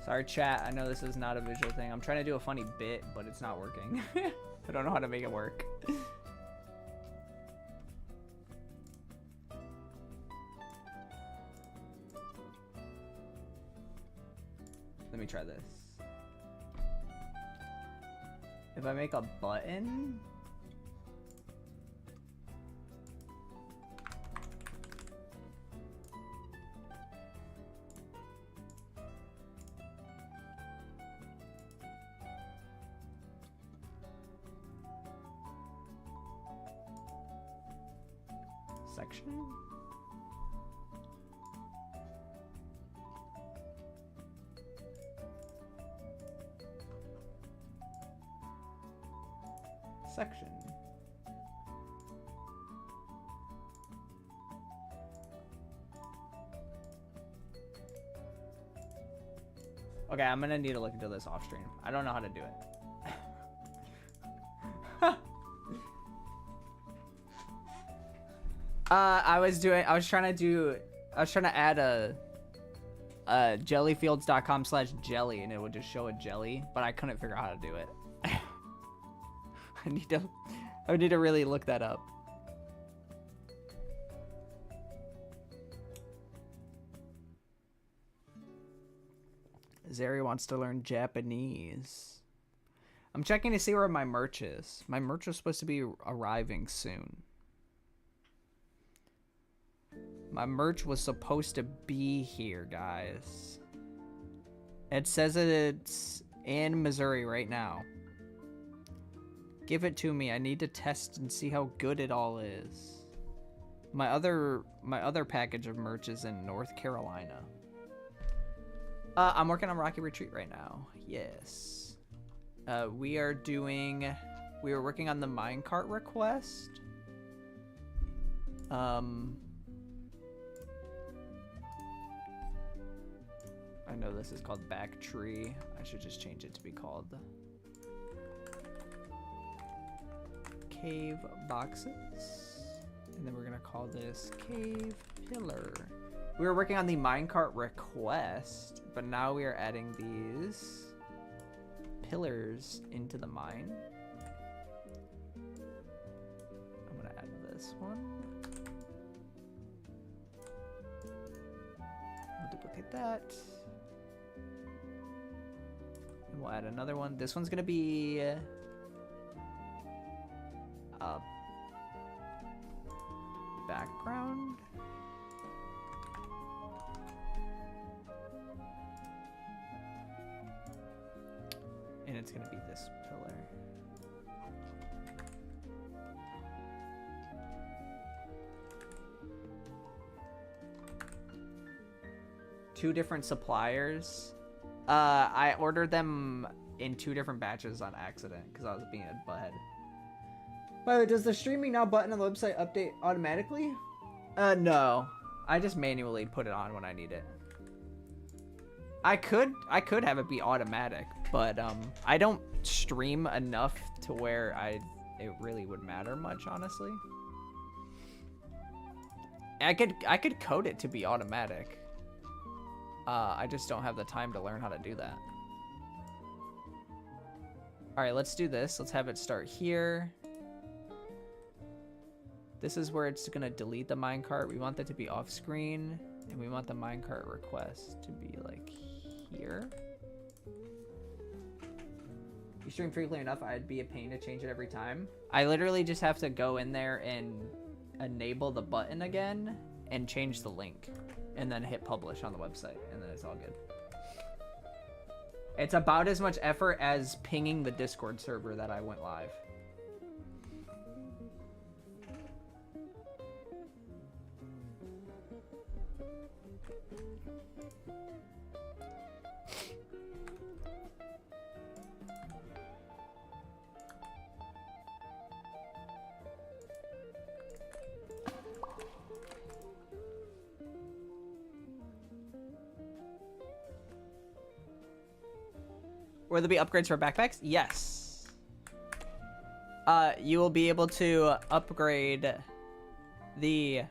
A: Sorry, chat. I know this is not a visual thing. I'm trying to do a funny bit, but it's not working. I don't know how to make it work. Let me try this. If I make a button... section? Section. Okay, I'm gonna need to look into this off stream. I don't know how to do it. I was trying to add a jellyfields.com/jelly and it would just show a jelly, but I couldn't figure out how to do it. I need to really look that up. Zeri wants to learn Japanese. I'm checking to see where my merch is. My merch is supposed to be arriving soon. My merch was supposed to be here, guys. It says it's in Missouri right now. Give it to me. I need to test and see how good it all is. My other package of merch is in North Carolina. I'm working on Rocky Retreat right now. Yes. We were working on the minecart request. I know this is called Back Tree. I should just change it to be called Cave Boxes. And then we're gonna call this Cave Pillar. We were working on the minecart request, but now we are adding these pillars into the mine. I'm gonna add this one. We'll duplicate that. And we'll add another one. This one's gonna be background. And it's gonna be this pillar. Two different suppliers. I ordered them in 2 different batches on accident because I was being a butthead. By the way, does the streaming now button on the website update automatically? No. I just manually put it on when I need it. I could have it be automatic, but I don't stream enough to where it really would matter much, honestly. I could code it to be automatic. I just don't have the time to learn how to do that. All right, let's do this. Let's have it start here. This is where it's gonna delete the minecart. We want that to be off screen, and we want the minecart request to be like here. You stream frequently enough, I'd be a pain to change it every time. I literally just have to go in there and enable the button again and change the link and then hit publish on the website, and then it's all good. It's about as much effort as pinging the Discord server that I went live. Will there be upgrades for backpacks? Yes. You will be able to upgrade the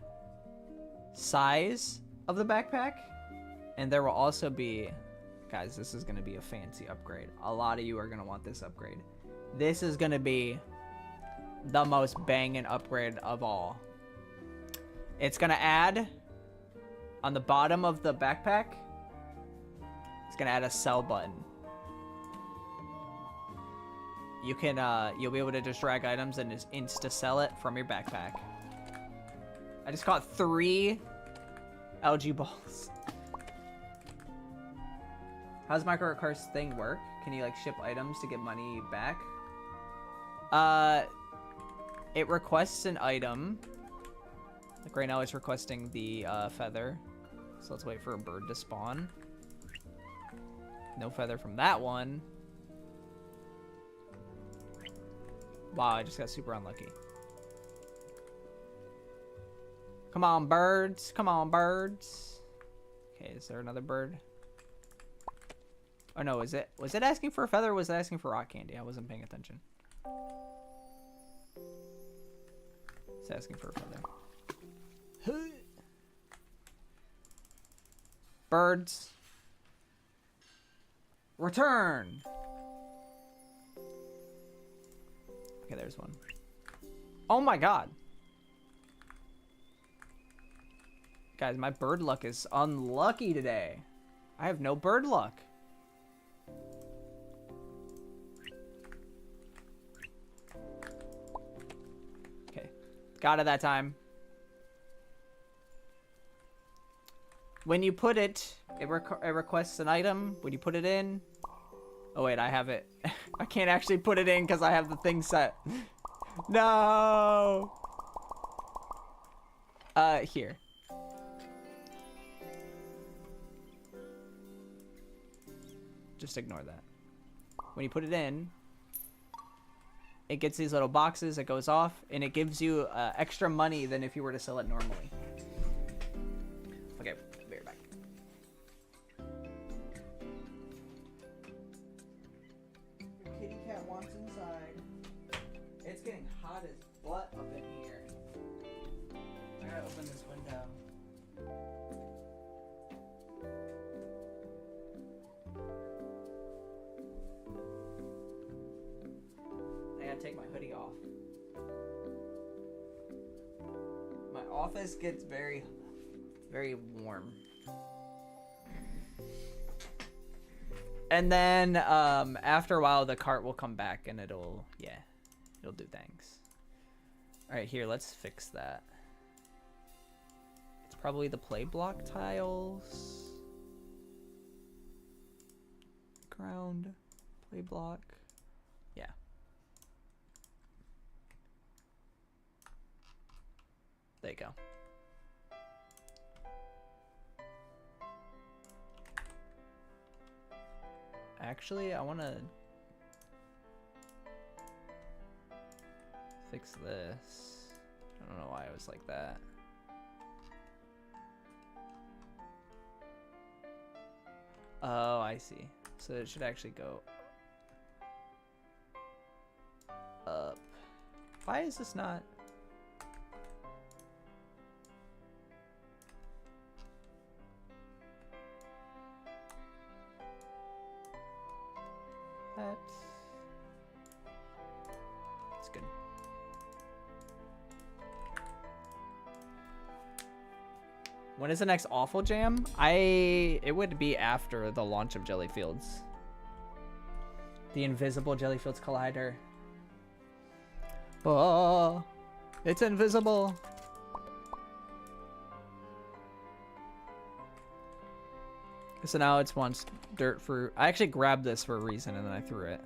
A: size of the backpack, and there will also be, guys, this is going to be a fancy upgrade. A lot of you are going to want this upgrade. This is going to be the most banging upgrade of all. It's going to add on the bottom of the backpack, it's going to add a sell button. You can, you'll be able to just drag items and just insta-sell it from your backpack. I just caught 3 algae balls. How does microcart's thing work? Can you, like, ship items to get money back? It requests an item. Like, right now it's requesting the, feather. So let's wait for a bird to spawn. No feather from that one. Wow, I just got super unlucky. Come on, birds. Come on, birds. Okay, is there another bird? Oh no, was it asking for a feather or was it asking for rock candy? I wasn't paying attention. It's asking for a feather. Birds. Return. Okay, there's one. Oh my god. Guys, my bird luck is unlucky today. I have no bird luck. Okay. Got it that time. When you put it, it requests an item. When you put it in... Oh wait, I have it. I can't actually put it in because I have the thing set. No! Here. Just ignore that. When you put it in, it gets these little boxes, it goes off, and it gives you extra money than if you were to sell it normally. Okay, be right back. Kitty cat wants inside. It's getting hot as butt up in here. I gotta open this window. Take my hoodie off. My office gets very, very warm. And then after a while the cart will come back and it'll do things. Alright, here, let's fix that. It's probably the play block tiles. Ground, play block. Yeah. There you go. Actually, I want to fix this. I don't know why it was like that. Oh, I see. So it should actually go up. Why is this not? That's good. When is the next Awful Jam? It would be after the launch of Jellyfields. The invisible Jellyfields Collider. Oh, it's invisible. So now it's wants dirt fruit. I actually grabbed this for a reason and then I threw it.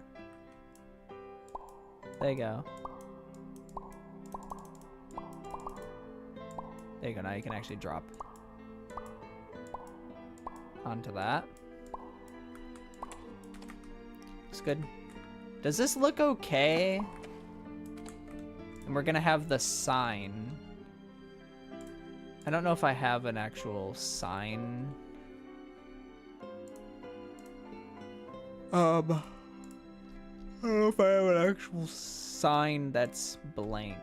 A: There you go. There you go. Now you can actually drop onto that. Looks good. Does this look okay? And we're gonna have the sign. I don't know if I have an actual sign. I don't know if I have an actual sign that's blank.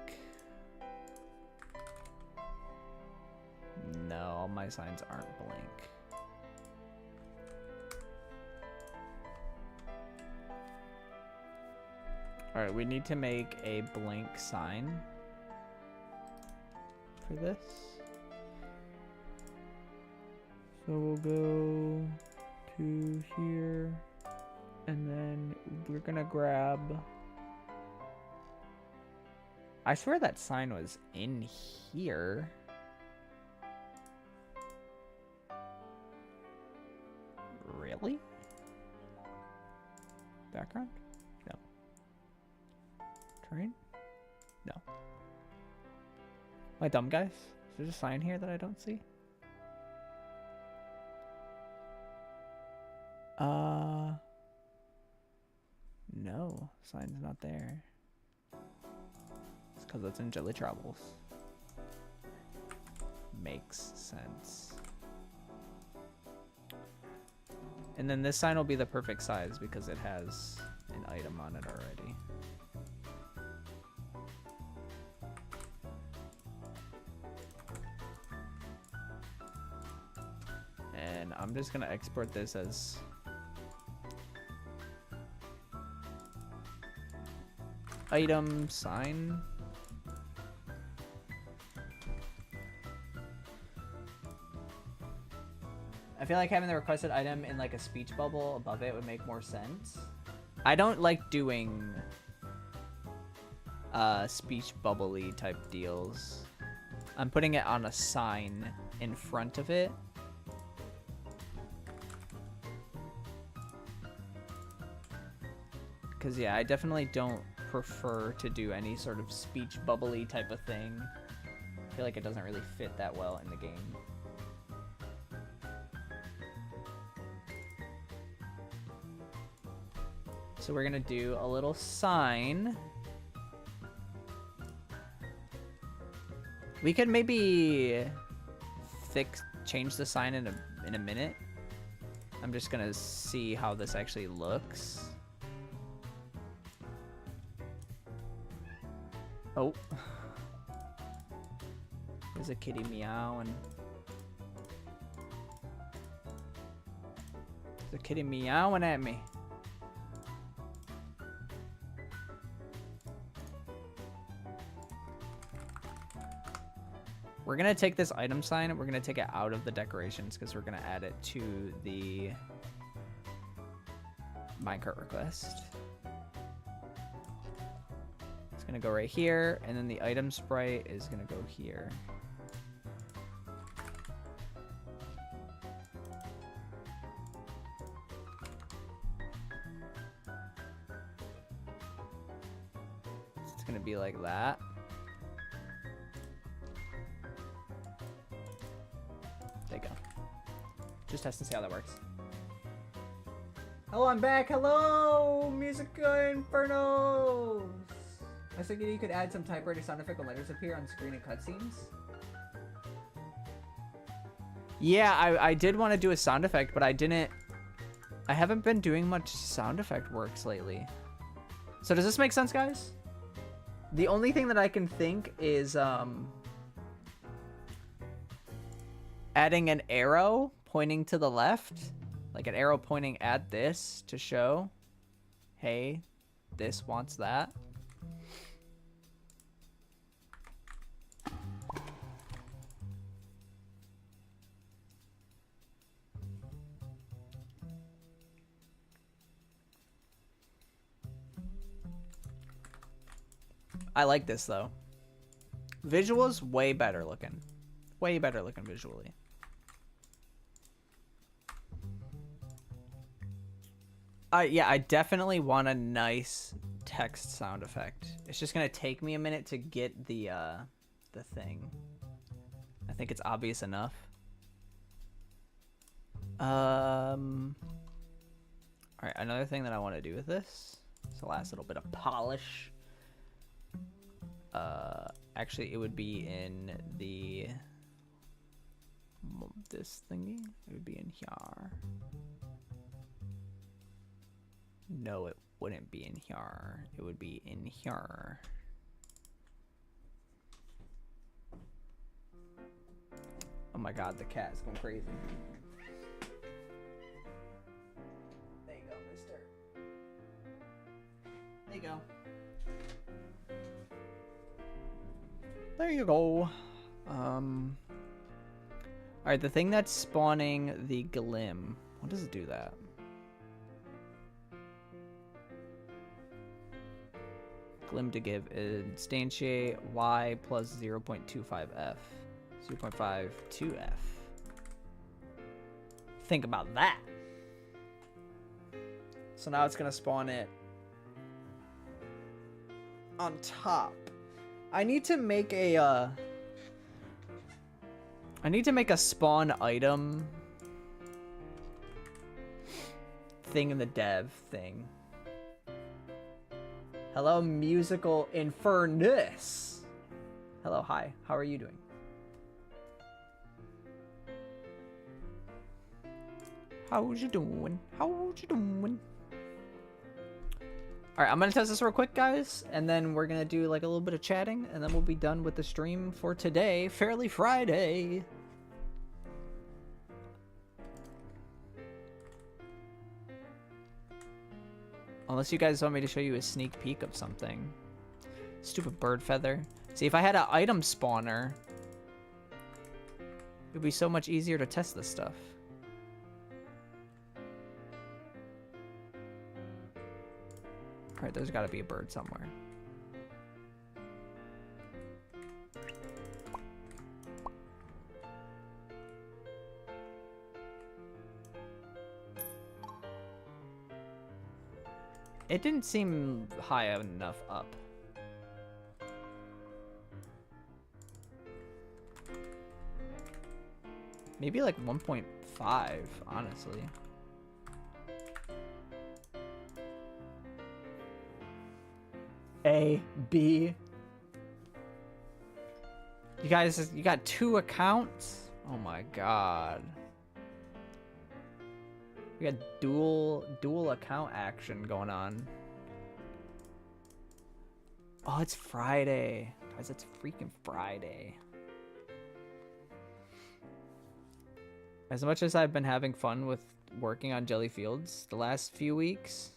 A: No, all my signs aren't blank. Alright, we need to make a blank sign for this. So we'll go to here. And then we're gonna grab... I swear that sign was in here. Really? Background? No. Terrain? No. Am I dumb, guys? Is there a sign here that I don't see? No, sign's not there. It's because it's in Jelly Travels. Makes sense. And then this sign will be the perfect size because it has an item on it already. And I'm just gonna export this as item sign. I feel like having the requested item in like a speech bubble above it would make more sense. I don't like doing speech bubbly type deals. I'm putting it on a sign in front of it. Because yeah, I definitely don't prefer to do any sort of speech bubbly type of thing. I feel like it doesn't really fit that well in the game. So we're gonna do a little sign. We could maybe change the sign in a minute. I'm just gonna see how this actually looks. Oh. There's a kitty meowing. There's a kitty meowing at me. We're gonna take this item sign and we're gonna take it out of the decorations because we're gonna add it to the minecart request. It's gonna go right here, and then the item sprite is gonna go here. It's gonna be like that. There you go. Just test and see how that works. Hello, I'm back. Hello, Musica Infernos. I was thinking you could add some typewriter sound effect when letters appear on screen and cutscenes. Yeah, I did want to do a sound effect, but I haven't been doing much sound effect works lately. So does this make sense, guys? The only thing that I can think is adding an arrow pointing to the left, like an arrow pointing at this to show, hey, this wants that. I like this though. Visuals way better looking. Way better looking visually. Yeah, I definitely want a nice text sound effect. It's just gonna take me a minute to get the thing. I think it's obvious enough. All right, another thing that I want to do with this. It's the last little bit of polish. Actually, it would be in this thingy. It would be in here. No, it wouldn't be in here. It would be in here. Oh my god, the cat is going crazy. There you go, mister. There you go. There you go. Alright, the thing that's spawning the glim. What does it do that? Glim to give instantiate y plus 0.25f. 0.52f. Think about that. So now it's gonna spawn it on top. I need to make a spawn item thing in the dev thing. Hello, Musical Infernus. Hello, hi. How are you doing? How's you doing? How's you doing? Alright, I'm gonna test this real quick, guys, and then we're gonna do like a little bit of chatting, and then we'll be done with the stream for today. Fairly Friday. Unless you guys want me to show you a sneak peek of something. Stupid bird feather. See, if I had an item spawner, it would be so much easier to test this stuff. Alright, there's gotta be a bird somewhere. It didn't seem high enough up. Maybe like 1.5, honestly. A, B. You guys, you got 2 accounts? Oh my god. We got dual account action going on. Oh, it's Friday. Guys, it's freaking Friday. As much as I've been having fun with working on Jelly Fields the last few weeks,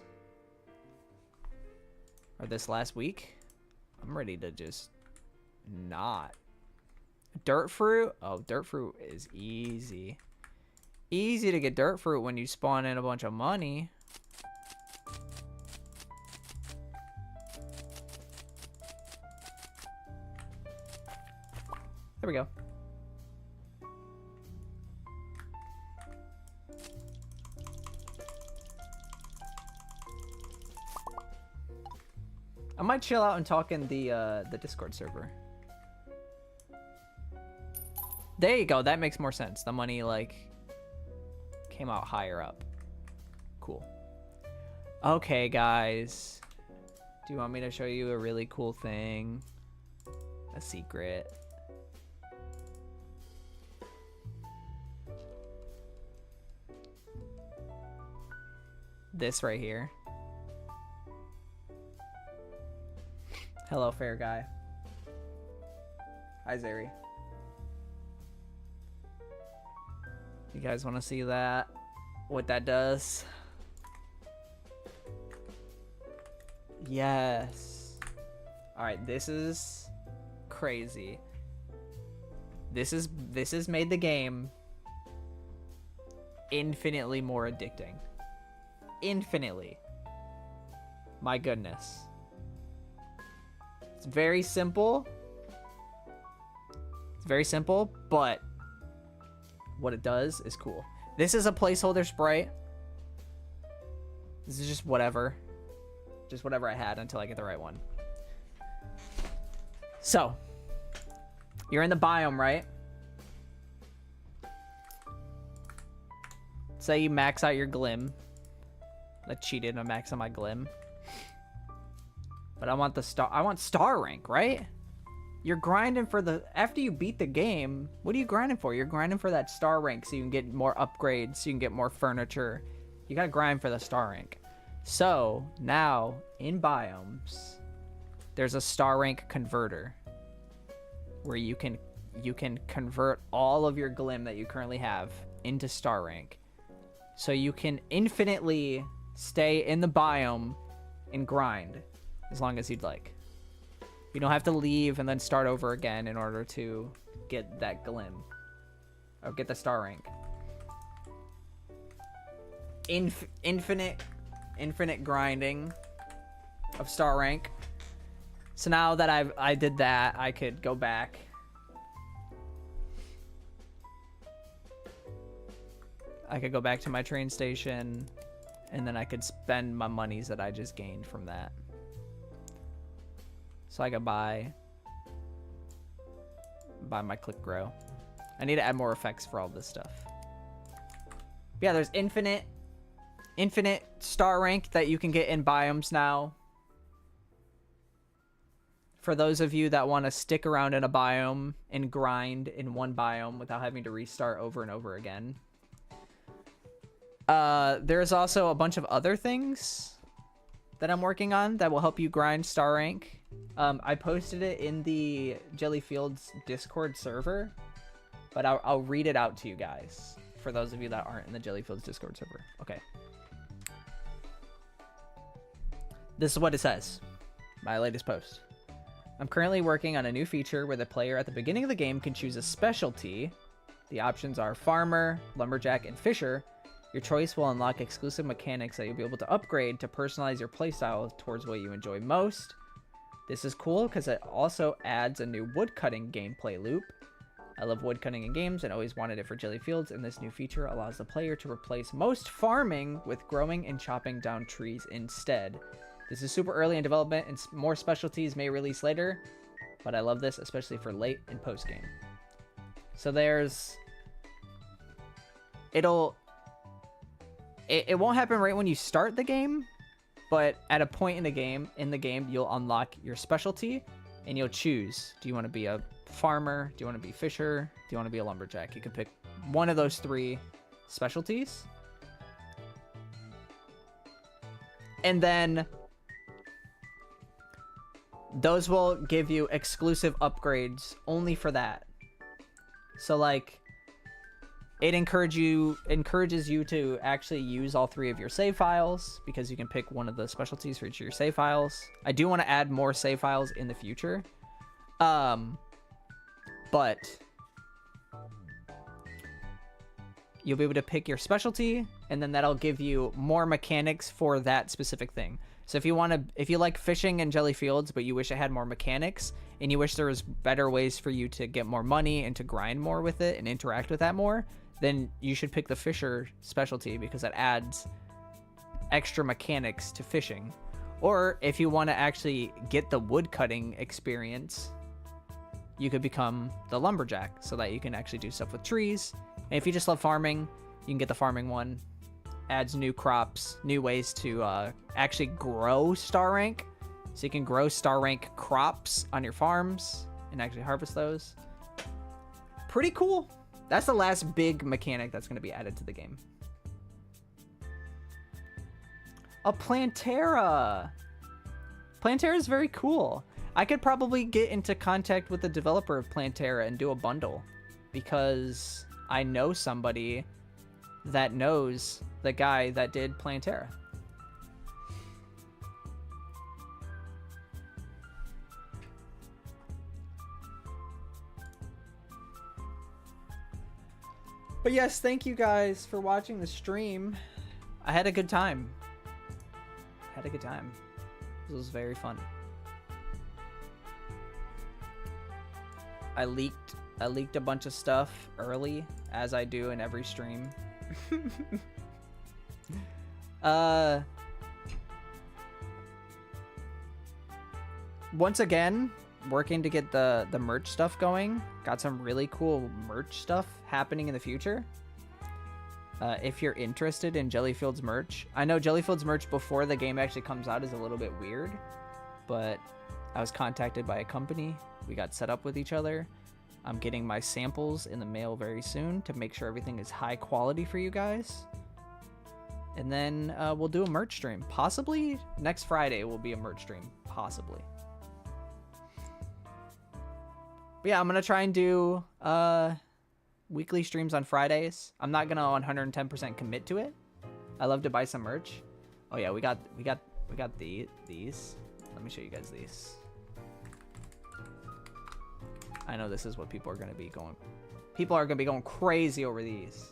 A: or this last week, I'm ready to just not. Dirt fruit? Oh, dirt fruit is easy. Easy to get dirt fruit when you spawn in a bunch of money. There we go. I might chill out and talk in the Discord server. There you go. That makes more sense. The money like came out higher up. Cool. Okay, guys. Do you want me to show you a really cool thing? A secret. This right here. Hello, fair guy. Hi, Zeri. You guys want to see that? What that does? Yes. Alright, this is crazy. This is made the game infinitely more addicting. Infinitely. My goodness. It's very simple. It's very simple, but what it does is cool. This is a placeholder sprite. This is just whatever. Just whatever I had until I get the right one. So, you're in the biome, right? Say you max out your glim. I cheated and max out my glim. But I want star rank, right? You're grinding for the... After you beat the game, what are you grinding for? You're grinding for that star rank so you can get more upgrades, so you can get more furniture. You gotta grind for the star rank. So, now, in biomes, there's a star rank converter. Where you can convert all of your glim that you currently have into star rank. So you can infinitely stay in the biome and grind as long as you'd like. You don't have to leave and then start over again in order to get that glim. Or get the star rank. Infinite grinding of star rank. So now that I did that, I could go back. I could go back to my train station, and then I could spend my monies that I just gained from that. So I could buy my click grow. I need to add more effects for all this stuff. Yeah, there's infinite star rank that you can get in biomes now. For those of you that want to stick around in a biome and grind in one biome without having to restart over and over again. There's also a bunch of other things that I'm working on that will help you grind star rank. I posted it in the Jellyfields Discord server, but I'll read it out to you guys for those of you that aren't in the Jellyfields Discord server. Okay. This is what it says. My latest post. I'm currently working on a new feature where the player at the beginning of the game can choose a specialty. The options are Farmer, Lumberjack, and Fisher. Your choice will unlock exclusive mechanics that you'll be able to upgrade to personalize your playstyle towards what you enjoy most. This is cool because it also adds a new woodcutting gameplay loop. I love woodcutting in games and always wanted it for Jellyfields, and this new feature allows the player to replace most farming with growing and chopping down trees instead. This is super early in development and more specialties may release later, but I love this, especially for late and post-game. So there's... It won't happen right when you start the game, but at a point in the game, you'll unlock your specialty and you'll choose. Do you want to be a farmer? Do you want to be fisher? Do you want to be a lumberjack? You can pick one of those three specialties. And then those will give you exclusive upgrades only for that. So like, it encourages you to actually use all three of your save files because you can pick one of the specialties for each of your save files. I do want to add more save files in the future. But you'll be able to pick your specialty, and then that'll give you more mechanics for that specific thing. So if you like fishing in Jellyfields, but you wish it had more mechanics, and you wish there was better ways for you to get more money and to grind more with it and interact with that more, then you should pick the fisher specialty because it adds extra mechanics to fishing. Or if you want to actually get the woodcutting experience, you could become the lumberjack so that you can actually do stuff with trees. And if you just love farming, you can get the farming one. Adds new crops, new ways to actually grow star rank. So you can grow star rank crops on your farms and actually harvest those. Pretty cool. That's the last big mechanic that's going to be added to the game. A Plantera. Plantera is very cool. I could probably get into contact with the developer of Plantera and do a bundle because I know somebody that knows the guy that did Plantera. But yes, thank you guys for watching the stream. I had a good time. This was very fun. I leaked a bunch of stuff early, as I do in every stream. Once again, working to get the merch stuff going. Got some really cool merch stuff happening in the future. If you're interested in Jellyfields merch, I know Jellyfields merch before the game actually comes out is a little bit weird, but I was contacted by a company. We got set up with each other. I'm getting my samples in the mail very soon to make sure everything is high quality for you guys. And then we'll do a merch stream. Possibly next Friday will be a merch stream. Possibly. But yeah, I'm going to try and do weekly streams on Fridays. I'm not going to 110% commit to it. I love to buy some merch. Oh yeah, we got these. Let me show you guys these. I know this is what people are going to be going. People are going to be going crazy over these.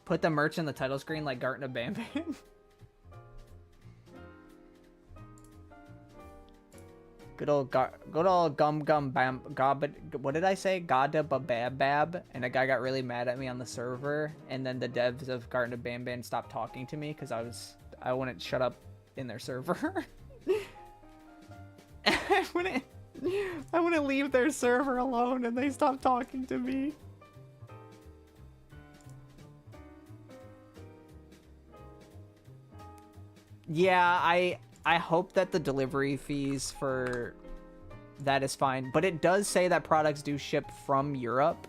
A: Put the merch in the title screen like Garten of Banban. Good old gum bam gob. What did I say? Gada babab bab. And a guy got really mad at me on the server. And then the devs of Garten of Banban stopped talking to me because I wouldn't shut up in their server. I wouldn't leave their server alone, and they stopped talking to me. Yeah, I hope that the delivery fees for that is fine, but it does say that products do ship from Europe.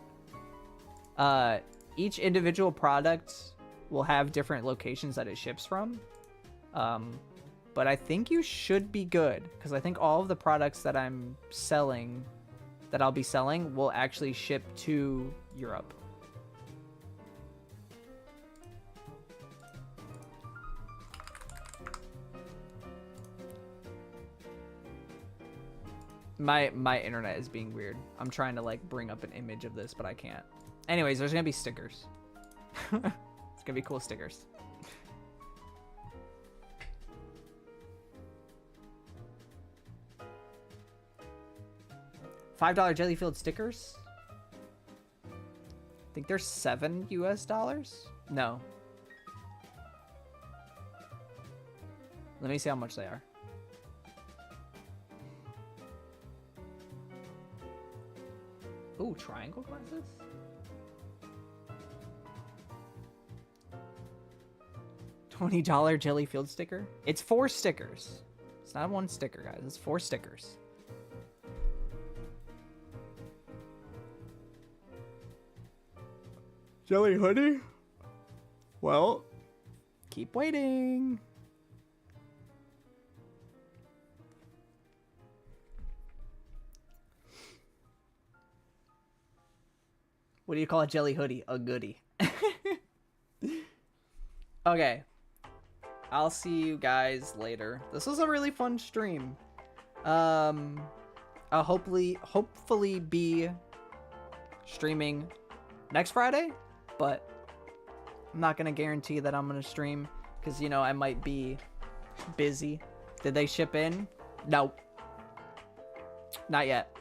A: Each individual product will have different locations that it ships from. But I think you should be good, because I think all of the products that I'm selling, that I'll be selling, will actually ship to Europe. My internet is being weird. I'm trying to like bring up an image of this, but I can't. Anyways, there's gonna be stickers. It's gonna be cool stickers. $5 Jellyfield stickers? I think they're $7 US. No. Let me see how much they are. Ooh, triangle glasses? $20 Jellyfield sticker? It's 4 stickers. It's not 1 sticker, guys. It's 4 stickers. Jelly hoodie? Well, keep waiting. What do you call a jelly hoodie? A goodie. Okay. I'll see you guys later. This was a really fun stream. I'll hopefully be streaming next Friday, but I'm not gonna guarantee that I'm gonna stream because, you know, I might be busy. Did they ship in? No. Not yet.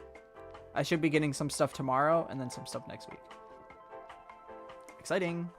A: I should be getting some stuff tomorrow and then some stuff next week. Exciting.